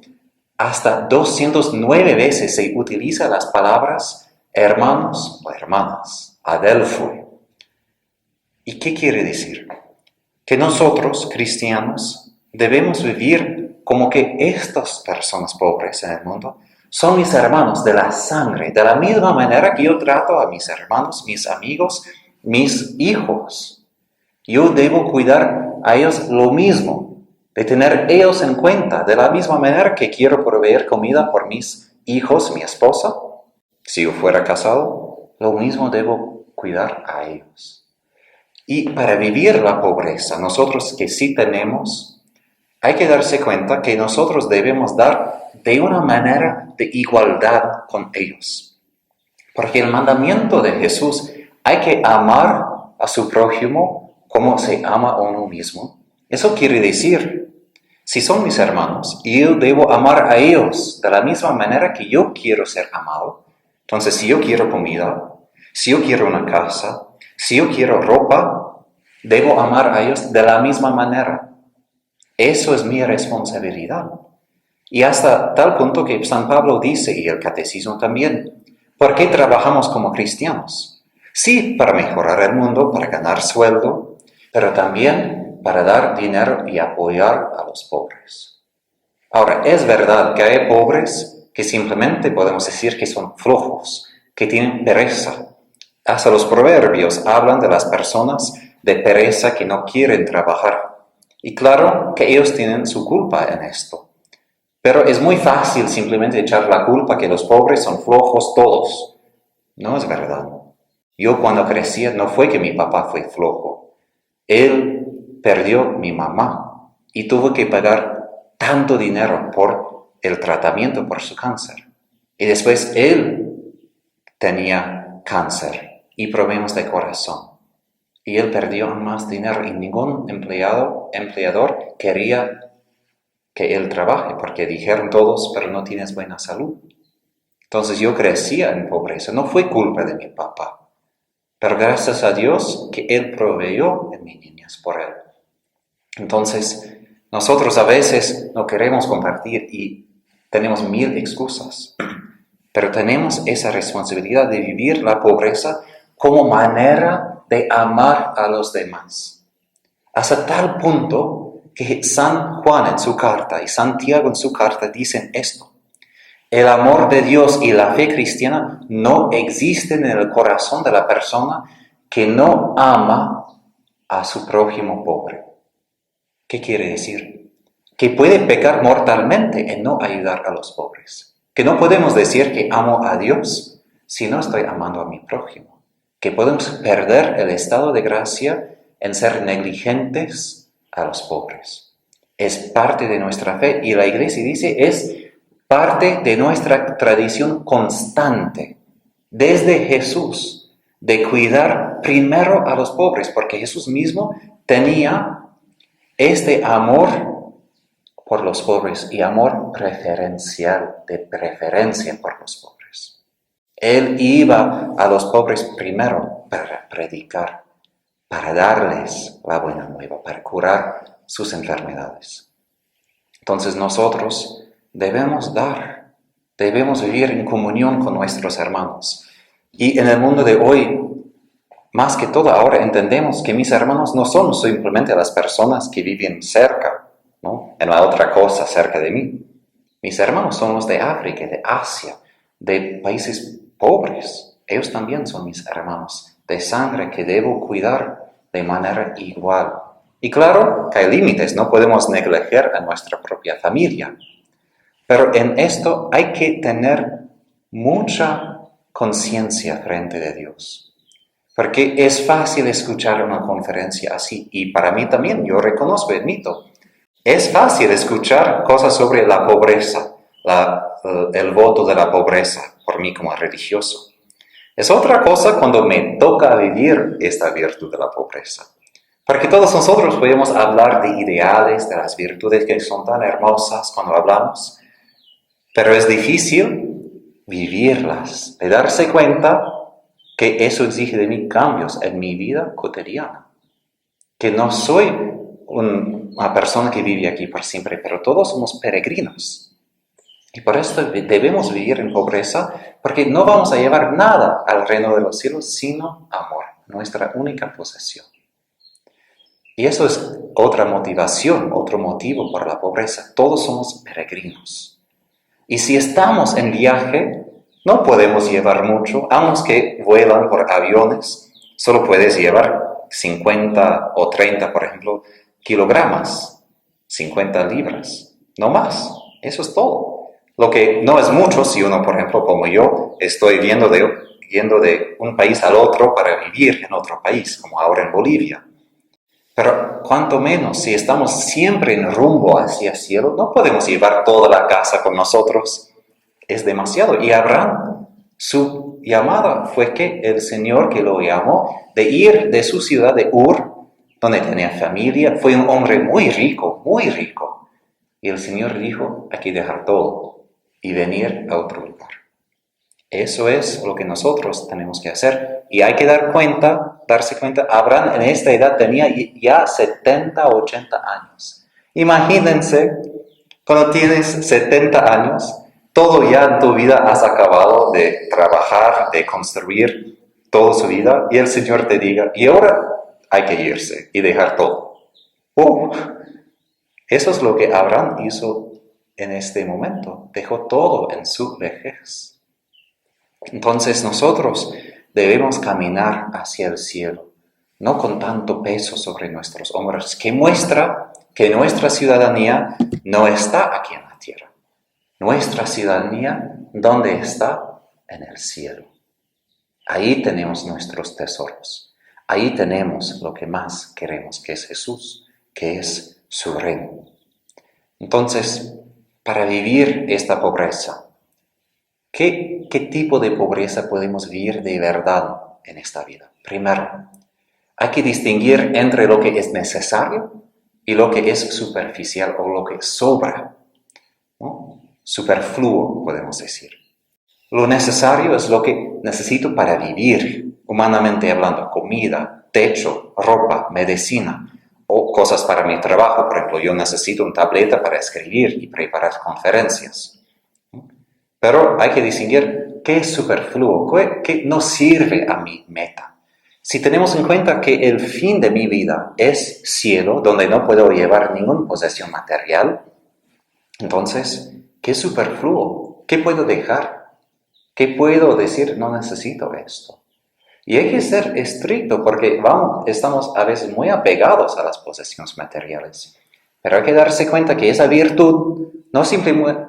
hasta 209 veces se utilizan las palabras hermanos o hermanas, adelphoi. ¿Y qué quiere decir? Que nosotros, cristianos, debemos vivir como que estas personas pobres en el mundo son mis hermanos de la sangre, de la misma manera que yo trato a mis hermanos, mis amigos, mis hijos. Yo debo cuidar a ellos lo mismo, de tener ellos en cuenta, de la misma manera que quiero proveer comida por mis hijos, mi esposa. Si yo fuera casado, lo mismo debo cuidar a ellos. Y para vivir la pobreza, nosotros que sí tenemos, hay que darse cuenta que nosotros debemos dar de una manera de igualdad con ellos. Porque el mandamiento de Jesús, hay que amar a su prójimo como se ama a uno mismo. Eso quiere decir, si son mis hermanos, yo debo amar a ellos de la misma manera que yo quiero ser amado. Entonces, si yo quiero comida, si yo quiero una casa, si yo quiero ropa, debo amar a ellos de la misma manera. Eso es mi responsabilidad. Y hasta tal punto que San Pablo dice, y el Catecismo también, ¿por qué trabajamos como cristianos? Sí, para mejorar el mundo, para ganar sueldo, pero también para dar dinero y apoyar a los pobres. Ahora, es verdad que hay pobres que simplemente podemos decir que son flojos, que tienen pereza. Hasta los proverbios hablan de las personas de pereza que no quieren trabajar. Y claro que ellos tienen su culpa en esto. Pero es muy fácil simplemente echar la culpa que los pobres son flojos todos. No es verdad. Yo cuando crecía no fue que mi papá fue flojo. Él perdió mi mamá y tuvo que pagar tanto dinero por el tratamiento por su cáncer. Y después él tenía cáncer y problemas de corazón. Y él perdió más dinero y ningún empleador quería que él trabaje, porque dijeron todos, pero no tienes buena salud. Entonces yo crecía en pobreza, no fue culpa de mi papá, pero gracias a Dios que él proveyó en mi niñez por él. Entonces, nosotros a veces no queremos compartir y tenemos 1000 excusas, pero tenemos esa responsabilidad de vivir la pobreza como manera de amar a los demás. Hasta tal punto que San Juan en su carta y Santiago en su carta dicen esto. El amor de Dios y la fe cristiana no existen en el corazón de la persona que no ama a su prójimo pobre. ¿Qué quiere decir? Que puede pecar mortalmente en no ayudar a los pobres. Que no podemos decir que amo a Dios si no estoy amando a mi prójimo. Que podemos perder el estado de gracia en ser negligentes a los pobres. Es parte de nuestra fe y la Iglesia dice es parte de nuestra tradición constante. Desde Jesús de cuidar primero a los pobres, porque Jesús mismo tenía este amor por los pobres y amor preferencial, de preferencia por los pobres. Él iba a los pobres primero para predicar, para darles la buena nueva, para curar sus enfermedades. Entonces nosotros debemos dar, debemos vivir en comunión con nuestros hermanos. Y en el mundo de hoy, más que todo ahora entendemos que mis hermanos no son simplemente las personas que viven cerca, ¿no? En la otra cosa cerca de mí. Mis hermanos son los de África, de Asia, de países pobres. Ellos también son mis hermanos de sangre que debo cuidar de manera igual. Y claro que hay límites, no podemos negligenciar a nuestra propia familia. Pero en esto hay que tener mucha conciencia frente de Dios. Porque es fácil escuchar una conferencia así. Y para mí también, yo reconozco, admito, es fácil escuchar cosas sobre la pobreza, el voto de la pobreza, por mí como religioso. Es otra cosa cuando me toca vivir esta virtud de la pobreza. Porque todos nosotros podemos hablar de ideales, de las virtudes que son tan hermosas cuando hablamos, pero es difícil vivirlas, de darse cuenta que eso exige de mí cambios en mi vida cotidiana. Que no soy una persona que vive aquí por siempre, pero todos somos peregrinos. Y por esto debemos vivir en pobreza, porque no vamos a llevar nada al reino de los cielos sino amor, nuestra única posesión. Y eso es otra motivación, otro motivo para la pobreza. Todos somos peregrinos. Y si estamos en viaje, no podemos llevar mucho, a los que vuelan por aviones, solo puedes llevar 50 o 30, por ejemplo, kilogramos, 50 libras, no más. Eso es todo. Lo que no es mucho si uno, por ejemplo, como yo, estoy yendo de un país al otro para vivir en otro país, como ahora en Bolivia. Pero cuanto menos, si estamos siempre en rumbo hacia el cielo, no podemos llevar toda la casa con nosotros. Es demasiado. Y Abraham, su llamada fue que el Señor que lo llamó de ir de su ciudad de Ur, donde tenía familia, fue un hombre muy rico, muy rico. Y el Señor dijo, hay que dejar todo y venir a otro lugar. Eso es lo que nosotros tenemos que hacer. Y hay que darse cuenta, Abraham en esta edad tenía ya 70, 80 años. Imagínense, cuando tienes 70 años, todo ya en tu vida has acabado de trabajar, de construir toda su vida, y el Señor te diga, y ahora hay que irse y dejar todo. Eso es lo que Abraham hizo en este momento. Dejó todo en su vejez. Entonces nosotros debemos caminar hacia el cielo, no con tanto peso sobre nuestros hombros, que muestra que nuestra ciudadanía no está aquí en la tierra. Nuestra ciudadanía, ¿dónde está? En el cielo. Ahí tenemos nuestros tesoros. Ahí tenemos lo que más queremos, que es Jesús, que es su reino. Entonces, para vivir esta pobreza, ¿qué tipo de pobreza podemos vivir de verdad en esta vida? Primero, hay que distinguir entre lo que es necesario y lo que es superficial o lo que sobra, ¿no? Superfluo, podemos decir. Lo necesario es lo que necesito para vivir, humanamente hablando, comida, techo, ropa, medicina, o cosas para mi trabajo. Por ejemplo, yo necesito una tableta para escribir y preparar conferencias. Pero hay que distinguir qué es superfluo, qué no sirve a mi meta. Si tenemos en cuenta que el fin de mi vida es cielo, donde no puedo llevar ninguna posesión material, entonces, ¿qué es superfluo? ¿Qué puedo dejar? ¿Qué puedo decir? No necesito esto. Y hay que ser estricto porque estamos a veces muy apegados a las posesiones materiales. Pero hay que darse cuenta que esa virtud no es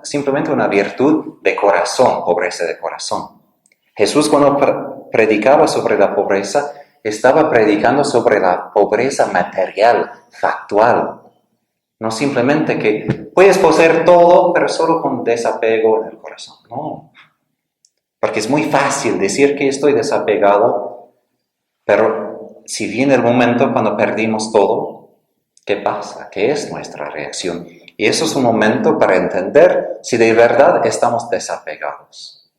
simplemente una virtud de corazón, pobreza de corazón. Jesús cuando predicaba sobre la pobreza, estaba predicando sobre la pobreza material, factual. No simplemente que puedes poseer todo, pero solo con desapego en el corazón. No. Porque es muy fácil decir que estoy desapegado Pero si viene el momento cuando perdimos todo, ¿qué pasa? ¿Qué es nuestra reacción? Y eso es un momento para entender si de verdad estamos desapegados.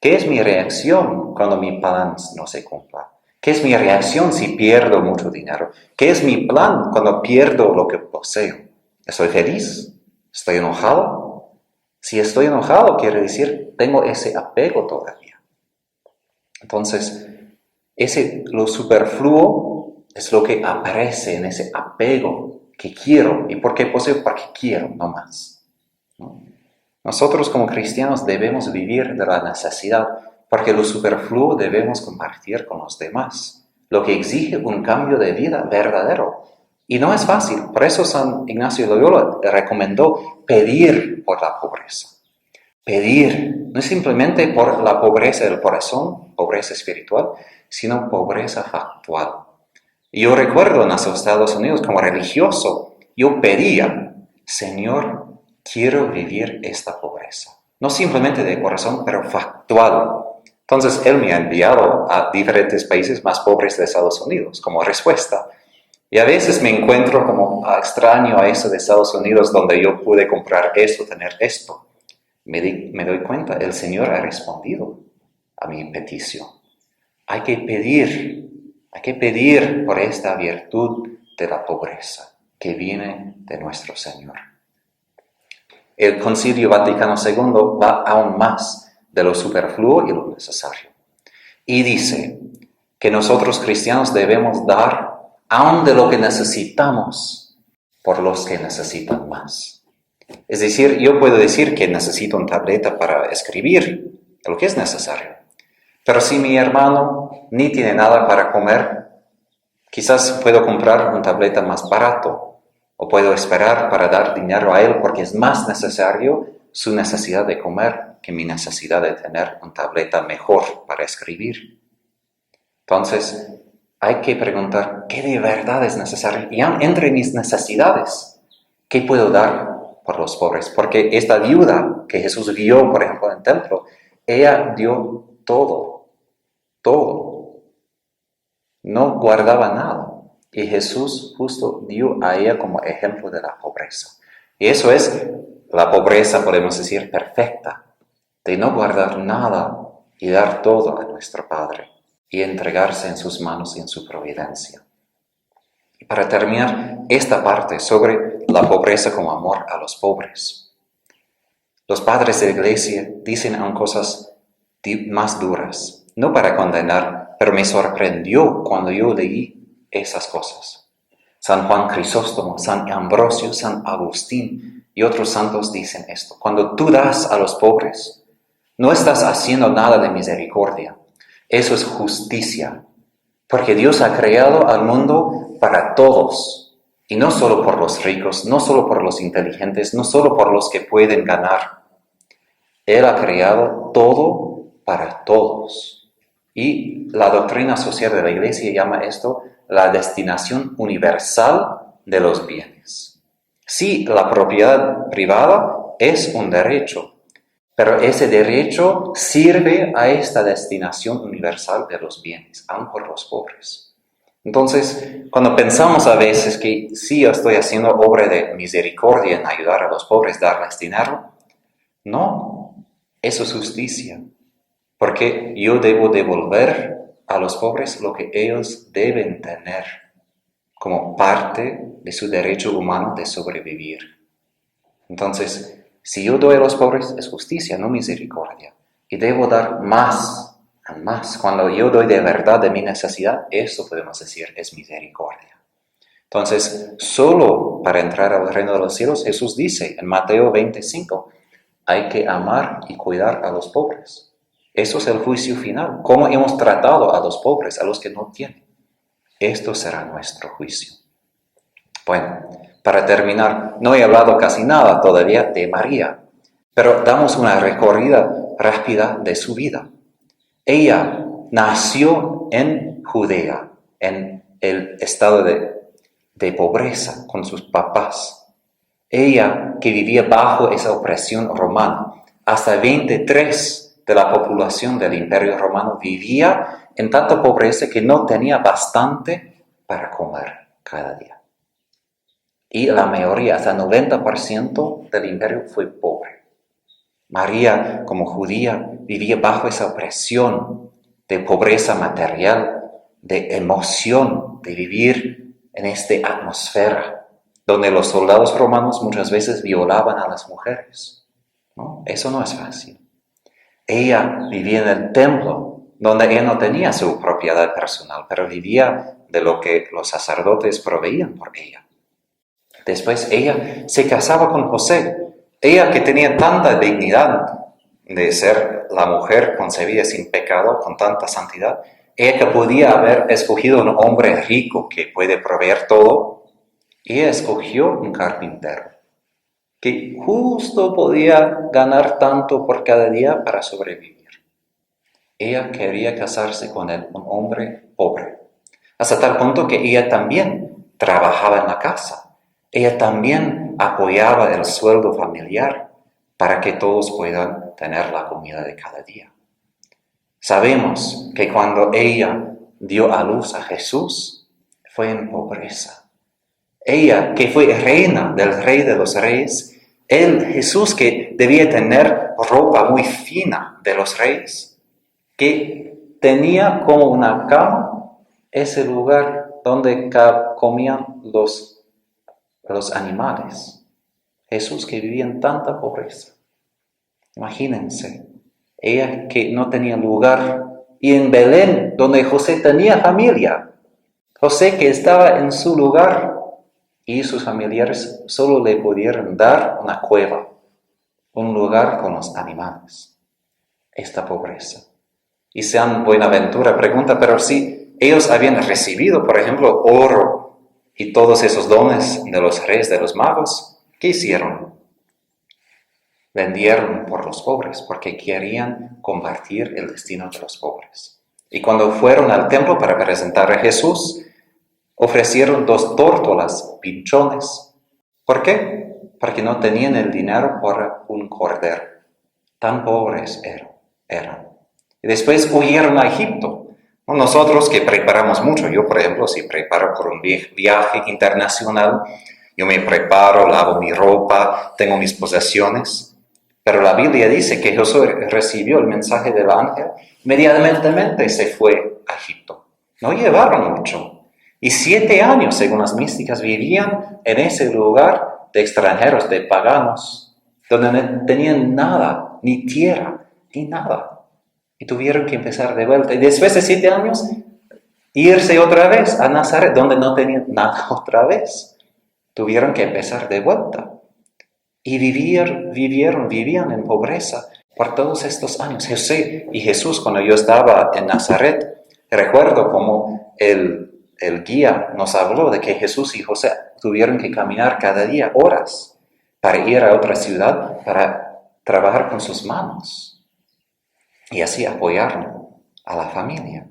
¿Qué es mi reacción cuando mi plan no se cumpla? ¿Qué es mi reacción si pierdo mucho dinero? ¿Qué es mi plan cuando pierdo lo que poseo? ¿Estoy feliz? ¿Estoy enojado? Si estoy enojado, quiere decir, tengo ese apego todavía. Entonces, lo superfluo es lo que aparece en ese apego que quiero. ¿Y por qué poseo? Porque quiero, no más. ¿No? Nosotros como cristianos debemos vivir de la necesidad, porque lo superfluo debemos compartir con los demás, lo que exige un cambio de vida verdadero. Y no es fácil, por eso San Ignacio de Loyola recomendó pedir por la pobreza. Pedir, no es simplemente por la pobreza del corazón, pobreza espiritual, sino pobreza factual. Y yo recuerdo en los Estados Unidos como religioso, yo pedía, Señor, quiero vivir esta pobreza. No simplemente de corazón, pero factual. Entonces Él me ha enviado a diferentes países más pobres de Estados Unidos como respuesta. Y a veces me encuentro como extraño a eso de Estados Unidos donde yo pude comprar esto, tener esto. Me doy cuenta, el Señor ha respondido a mi petición. Hay que pedir por esta virtud de la pobreza que viene de nuestro Señor. El Concilio Vaticano II va aún más de lo superfluo y lo necesario. Y dice que nosotros cristianos debemos dar aún de lo que necesitamos por los que necesitan más. Es decir, yo puedo decir que necesito una tableta para escribir, lo que es necesario. Pero si mi hermano ni tiene nada para comer, quizás puedo comprar una tableta más barato. O puedo esperar para dar dinero a él porque es más necesario su necesidad de comer que mi necesidad de tener una tableta mejor para escribir. Entonces, hay que preguntar, ¿qué de verdad es necesario? Y entre mis necesidades, ¿qué puedo dar por los pobres? Porque esta viuda que Jesús vio, por ejemplo, en el templo, ella dio todo. No guardaba nada. Y Jesús justo dio a ella como ejemplo de la pobreza. Y eso es la pobreza, podemos decir, perfecta, de no guardar nada y dar todo a nuestro Padre y entregarse en sus manos y en su providencia. Y para terminar esta parte sobre la pobreza como amor a los pobres. Los padres de la iglesia dicen aún cosas más duras, no para condenar, pero me sorprendió cuando yo leí esas cosas. San Juan Crisóstomo, San Ambrosio, San Agustín y otros santos dicen esto. Cuando tú das a los pobres, no estás haciendo nada de misericordia. Eso es justicia. Porque Dios ha creado al mundo para todos. Y no solo por los ricos, no solo por los inteligentes, no solo por los que pueden ganar. Él ha creado todo para todos. Y la doctrina social de la Iglesia llama esto la destinación universal de los bienes. Sí, la propiedad privada es un derecho, pero ese derecho sirve a esta destinación universal de los bienes, aun por los pobres. Entonces, cuando pensamos a veces que sí, yo estoy haciendo obra de misericordia en ayudar a los pobres, darles dinero, no, eso es justicia, porque yo debo devolver a los pobres lo que ellos deben tener como parte de su derecho humano de sobrevivir. Entonces, si yo doy a los pobres es justicia, no misericordia. Y debo dar más a más. Cuando yo doy de verdad de mi necesidad, eso podemos decir es misericordia. Entonces, solo para entrar al reino de los cielos, Jesús dice en Mateo 25, hay que amar y cuidar a los pobres. Eso es el juicio final. ¿Cómo hemos tratado a los pobres, a los que no tienen? Esto será nuestro juicio. Bueno, para terminar, no he hablado casi nada todavía de María, pero damos una recorrida rápida de su vida. Ella nació en Judea, en el estado de pobreza con sus papás. Ella que vivía bajo esa opresión romana, hasta 23 de la población del Imperio Romano vivía en tanta pobreza que no tenía bastante para comer cada día. Y la mayoría, hasta el 90% del imperio fue pobre. María, como judía, vivía bajo esa opresión de pobreza material, de emoción, de vivir en esta atmósfera, donde los soldados romanos muchas veces violaban a las mujeres. ¿No? Eso no es fácil. Ella vivía en el templo, donde ella no tenía su propiedad personal, pero vivía de lo que los sacerdotes proveían por ella. Después ella se casaba con José. Ella que tenía tanta dignidad de ser la mujer concebida sin pecado, con tanta santidad, ella que podía haber escogido un hombre rico que puede proveer todo, ella escogió un carpintero que justo podía ganar tanto por cada día para sobrevivir. Ella quería casarse con él, un hombre pobre, hasta tal punto que ella también trabajaba en la casa. Ella también apoyaba el sueldo familiar para que todos puedan tener la comida de cada día. Sabemos que cuando ella dio a luz a Jesús, fue en pobreza. Ella, que fue reina del Rey de los Reyes, Jesús que debía tener ropa muy fina de los reyes, que tenía como una cama ese lugar donde comían los animales. Jesús que vivía en tanta pobreza. Imagínense, ella que no tenía lugar, y en Belén, donde José tenía familia, José que estaba en su lugar, y sus familiares solo le pudieron dar una cueva, un lugar con los animales. Esta pobreza. Y San Buenaventura pregunta, pero si ellos habían recibido, por ejemplo, oro y todos esos dones de los reyes, de los magos, ¿qué hicieron? Vendieron por los pobres, porque querían compartir el destino de los pobres. Y cuando fueron al templo para presentar a Jesús, ofrecieron 2 tórtolas, pinchones. ¿Por qué? Porque no tenían el dinero por un cordero. Tan pobres eran. Y después huyeron a Egipto. Nosotros que preparamos mucho, yo por ejemplo, si preparo por un viaje internacional, yo me preparo, lavo mi ropa, tengo mis posesiones. Pero la Biblia dice que Josué recibió el mensaje del ángel, inmediatamente se fue a Egipto. No llevaron mucho. Y 7 años, según las místicas, vivían en ese lugar de extranjeros, de paganos, donde no tenían nada, ni tierra, ni nada. Y tuvieron que empezar de vuelta. Y después de 7 años, irse otra vez a Nazaret, donde no tenían nada otra vez. Tuvieron que empezar de vuelta. Y vivían en pobreza por todos estos años. José y Jesús, cuando yo estaba en Nazaret, recuerdo como el guía nos habló de que Jesús y José tuvieron que caminar cada día horas para ir a otra ciudad, para trabajar con sus manos y así apoyar a la familia.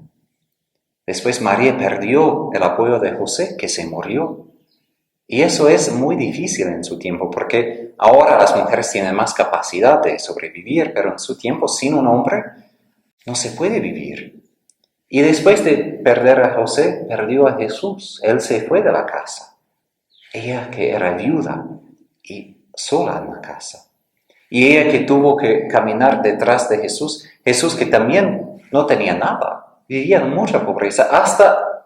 Después María perdió el apoyo de José, que se murió. Y eso es muy difícil en su tiempo, porque ahora las mujeres tienen más capacidad de sobrevivir, pero en su tiempo sin un hombre no se puede vivir. Y después de perder a José, perdió a Jesús. Él se fue de la casa. Ella que era viuda y sola en la casa. Y ella que tuvo que caminar detrás de Jesús. Jesús que también no tenía nada. Vivía en mucha pobreza hasta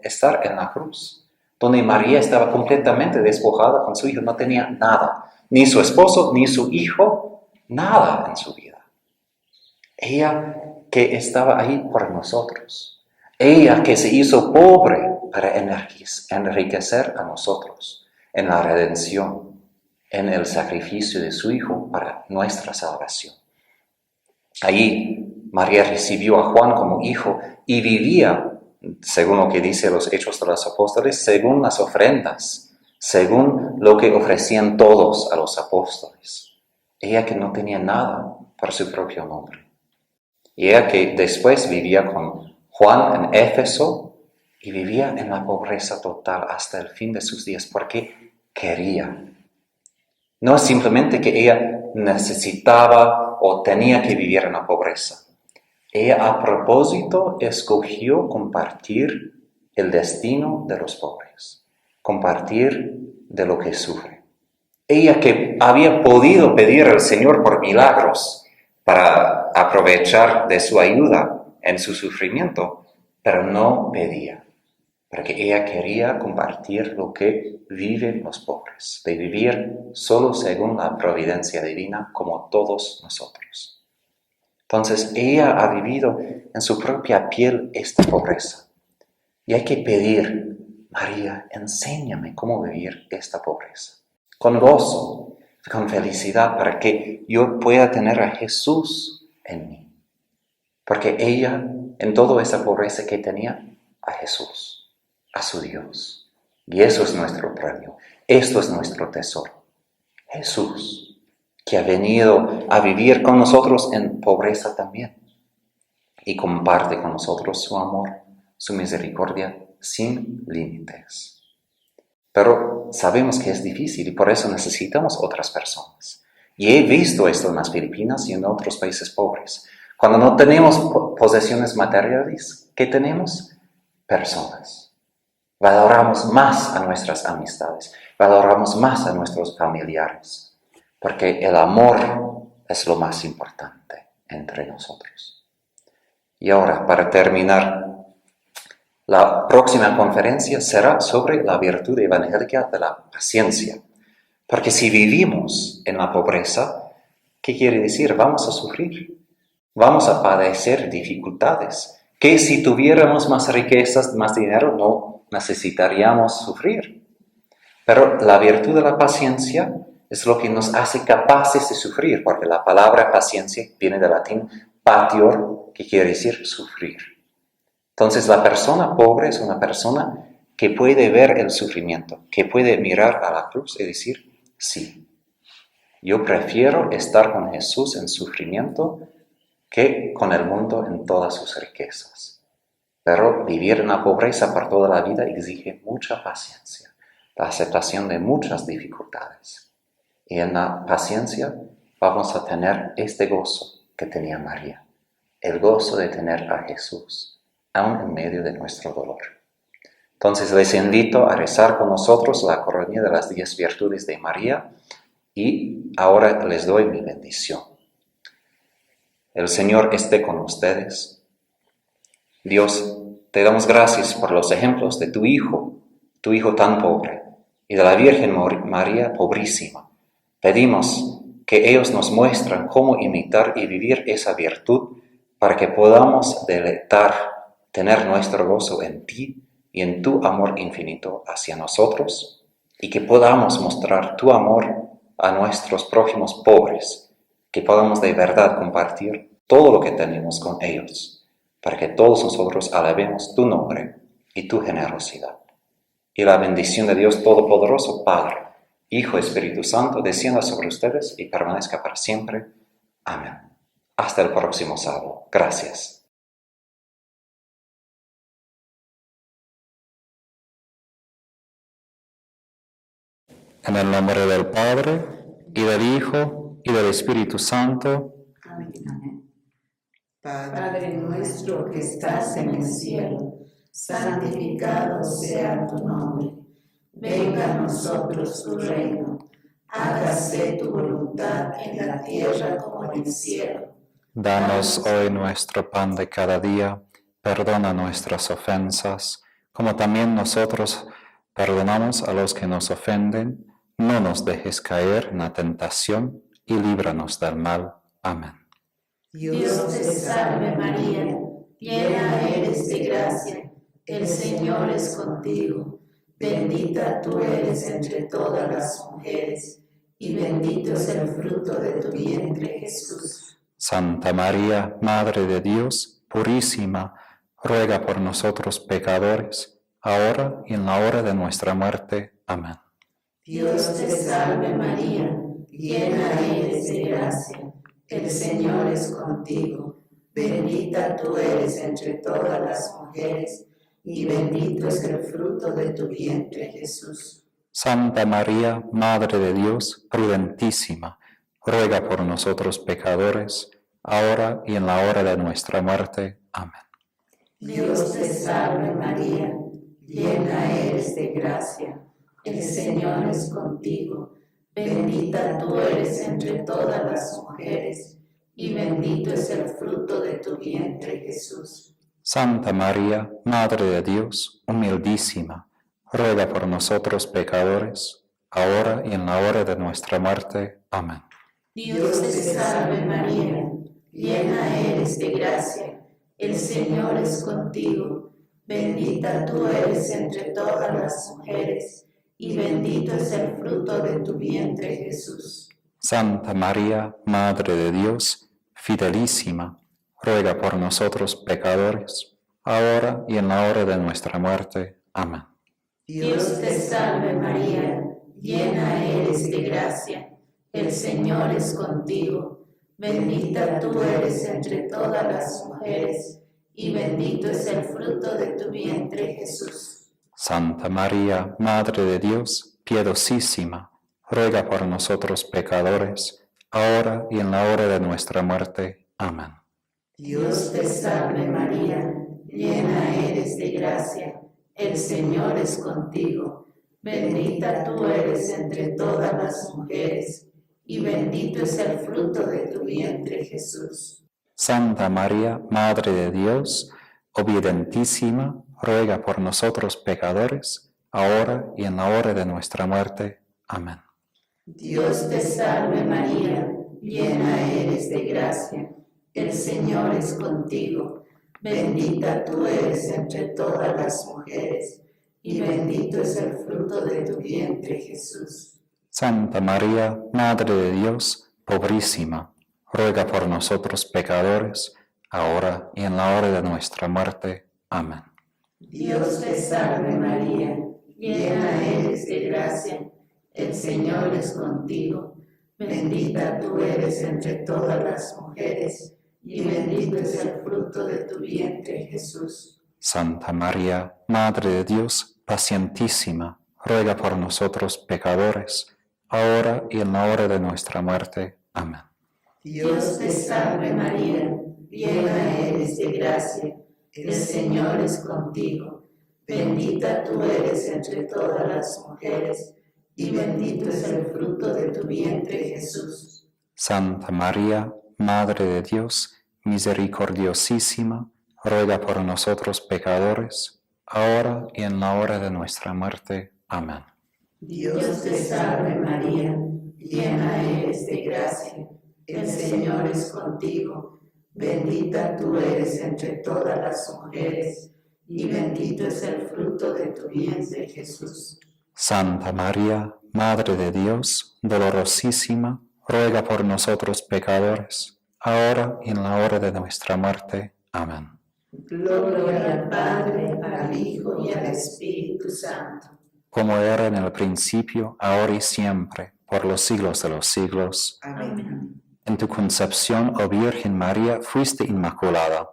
estar en la cruz. Donde María estaba completamente despojada con su hijo. No tenía nada. Ni su esposo, ni su hijo. Nada en su vida. Ella que estaba ahí por nosotros. Ella que se hizo pobre para enriquecer a nosotros en la redención, en el sacrificio de su Hijo para nuestra salvación. Allí María recibió a Juan como hijo y vivía, según lo que dice los Hechos de los Apóstoles, según las ofrendas, según lo que ofrecían todos a los apóstoles. Ella que no tenía nada para su propio nombre. Y ella que después vivía con Juan en Éfeso y vivía en la pobreza total hasta el fin de sus días porque quería. No es simplemente que ella necesitaba o tenía que vivir en la pobreza. Ella a propósito escogió compartir el destino de los pobres, compartir de lo que sufre. Ella que había podido pedir al Señor por milagros para aprovechar de su ayuda en su sufrimiento, pero no pedía, porque ella quería compartir lo que viven los pobres, de vivir solo según la providencia divina como todos nosotros. Entonces ella ha vivido en su propia piel esta pobreza. Y hay que pedir, María, enséñame cómo vivir esta pobreza. Con gozo, con felicidad, para que yo pueda tener a Jesús en mí. Porque ella, en toda esa pobreza que tenía, a Jesús, a su Dios. Y eso es nuestro premio, esto es nuestro tesoro. Jesús, que ha venido a vivir con nosotros en pobreza también. Y comparte con nosotros su amor, su misericordia sin límites. Pero sabemos que es difícil y por eso necesitamos otras personas. Y he visto esto en las Filipinas y en otros países pobres. Cuando no tenemos posesiones materiales, ¿qué tenemos? Personas. Valoramos más a nuestras amistades, valoramos más a nuestros familiares, porque el amor es lo más importante entre nosotros. Y ahora, para terminar, la próxima conferencia será sobre la virtud evangélica de la paciencia. Porque si vivimos en la pobreza, ¿qué quiere decir? Vamos a sufrir, vamos a padecer dificultades. Que si tuviéramos más riquezas, más dinero, no necesitaríamos sufrir. Pero la virtud de la paciencia es lo que nos hace capaces de sufrir, porque la palabra paciencia viene del latín patior, que quiere decir sufrir. Entonces la persona pobre es una persona que puede ver el sufrimiento, que puede mirar a la cruz y decir, sí, yo prefiero estar con Jesús en sufrimiento que con el mundo en todas sus riquezas. Pero vivir en la pobreza por toda la vida exige mucha paciencia, la aceptación de muchas dificultades. Y en la paciencia vamos a tener este gozo que tenía María, el gozo de tener a Jesús, aún en medio de nuestro dolor. Entonces les invito a rezar con nosotros la coronilla de las 10 virtudes de María y ahora les doy mi bendición. El Señor esté con ustedes. Dios, te damos gracias por los ejemplos de tu Hijo tan pobre, y de la Virgen María pobrísima. Pedimos que ellos nos muestren cómo imitar y vivir esa virtud para que podamos tener nuestro gozo en ti y en tu amor infinito hacia nosotros, y que podamos mostrar tu amor a nuestros prójimos pobres, que podamos de verdad compartir todo lo que tenemos con ellos, para que todos nosotros alabemos tu nombre y tu generosidad. Y la bendición de Dios Todopoderoso, Padre, Hijo y Espíritu Santo, descienda sobre ustedes y permanezca para siempre. Amén. Hasta el próximo sábado. Gracias. En el nombre del Padre, y del Hijo, y del Espíritu Santo. Amén. Padre nuestro que estás en el cielo, santificado sea tu nombre. Venga a nosotros tu reino. Hágase tu voluntad en la tierra como en el cielo. Danos hoy nuestro pan de cada día. Perdona nuestras ofensas, como también nosotros perdonamos a los que nos ofenden. No nos dejes caer en la tentación y líbranos del mal. Amén. Dios te salve María, llena eres de gracia, el Señor es contigo. Bendita tú eres entre todas las mujeres, y bendito es el fruto de tu vientre, Jesús. Santa María, Madre de Dios, purísima, ruega por nosotros pecadores, ahora y en la hora de nuestra muerte. Amén. Dios te salve María, llena eres de gracia, el Señor es contigo. Bendita tú eres entre todas las mujeres, y bendito es el fruto de tu vientre, Jesús. Santa María, Madre de Dios, prudentísima, ruega por nosotros pecadores, ahora y en la hora de nuestra muerte. Amén. Dios te salve María, llena eres de gracia, el Señor es contigo, bendita tú eres entre todas las mujeres, y bendito es el fruto de tu vientre Jesús. Santa María, Madre de Dios, humildísima, ruega por nosotros pecadores, ahora y en la hora de nuestra muerte. Amén. Dios te salve María, llena eres de gracia, el Señor es contigo, bendita tú eres entre todas las mujeres, y bendito es el fruto de tu vientre Jesús. Santa María, Madre de Dios, fidelísima, ruega por nosotros pecadores, ahora y en la hora de nuestra muerte. Amén. Dios te salve María, llena eres de gracia, el Señor es contigo, bendita tú eres entre todas las mujeres, y bendito es el fruto de tu vientre Jesús. Santa María, Madre de Dios, piadosísima, ruega por nosotros pecadores, ahora y en la hora de nuestra muerte. Amén. Dios te salve María, llena eres de gracia, el Señor es contigo, bendita tú eres entre todas las mujeres, y bendito es el fruto de tu vientre Jesús. Santa María, Madre de Dios, obedientísima, ruega por nosotros pecadores, ahora y en la hora de nuestra muerte. Amén. Dios te salve María, llena eres de gracia, el Señor es contigo, bendita tú eres entre todas las mujeres, y bendito es el fruto de tu vientre Jesús. Santa María, Madre de Dios, pobrísima, ruega por nosotros pecadores, ahora y en la hora de nuestra muerte. Amén. Dios te salve María, llena eres de gracia, el Señor es contigo, bendita tú eres entre todas las mujeres, y bendito es el fruto de tu vientre Jesús. Santa María, Madre de Dios, pacientísima, ruega por nosotros pecadores, ahora y en la hora de nuestra muerte. Amén. Dios te salve María, llena eres de gracia, el Señor es contigo, bendita tú eres entre todas las mujeres, y bendito es el fruto de tu vientre Jesús. Santa María, Madre de Dios, misericordiosísima, ruega por nosotros pecadores, ahora y en la hora de nuestra muerte. Amén. Dios te salve María, llena eres de gracia, el Señor es contigo, bendita tú eres entre todas las mujeres, y bendito es el fruto de tu vientre Jesús. Santa María, Madre de Dios, dolorosísima, ruega por nosotros pecadores, ahora y en la hora de nuestra muerte. Amén. Gloria al Padre, al Hijo y al Espíritu Santo. Como era en el principio, ahora y siempre, por los siglos de los siglos. Amén. En tu concepción, oh Virgen María, fuiste inmaculada.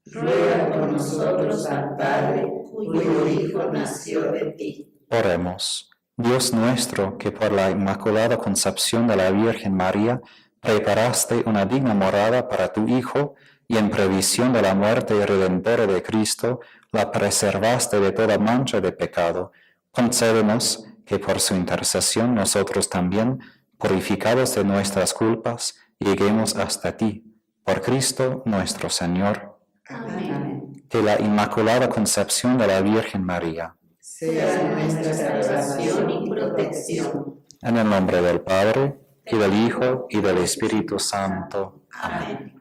Ruega por nosotros al Padre, cuyo Hijo nació de ti. Oremos. Dios nuestro, que por la inmaculada concepción de la Virgen María preparaste una digna morada para tu Hijo, y en previsión de la muerte redentora de Cristo, la preservaste de toda mancha de pecado. Concédenos que por su intercesión nosotros también, purificados de nuestras culpas, lleguemos hasta ti. Por Cristo nuestro Señor. Amén. Que la inmaculada concepción de la Virgen María Sea nuestra salvación y protección. En el nombre del Padre, y del Hijo, y del Espíritu Santo. Amén. Amén.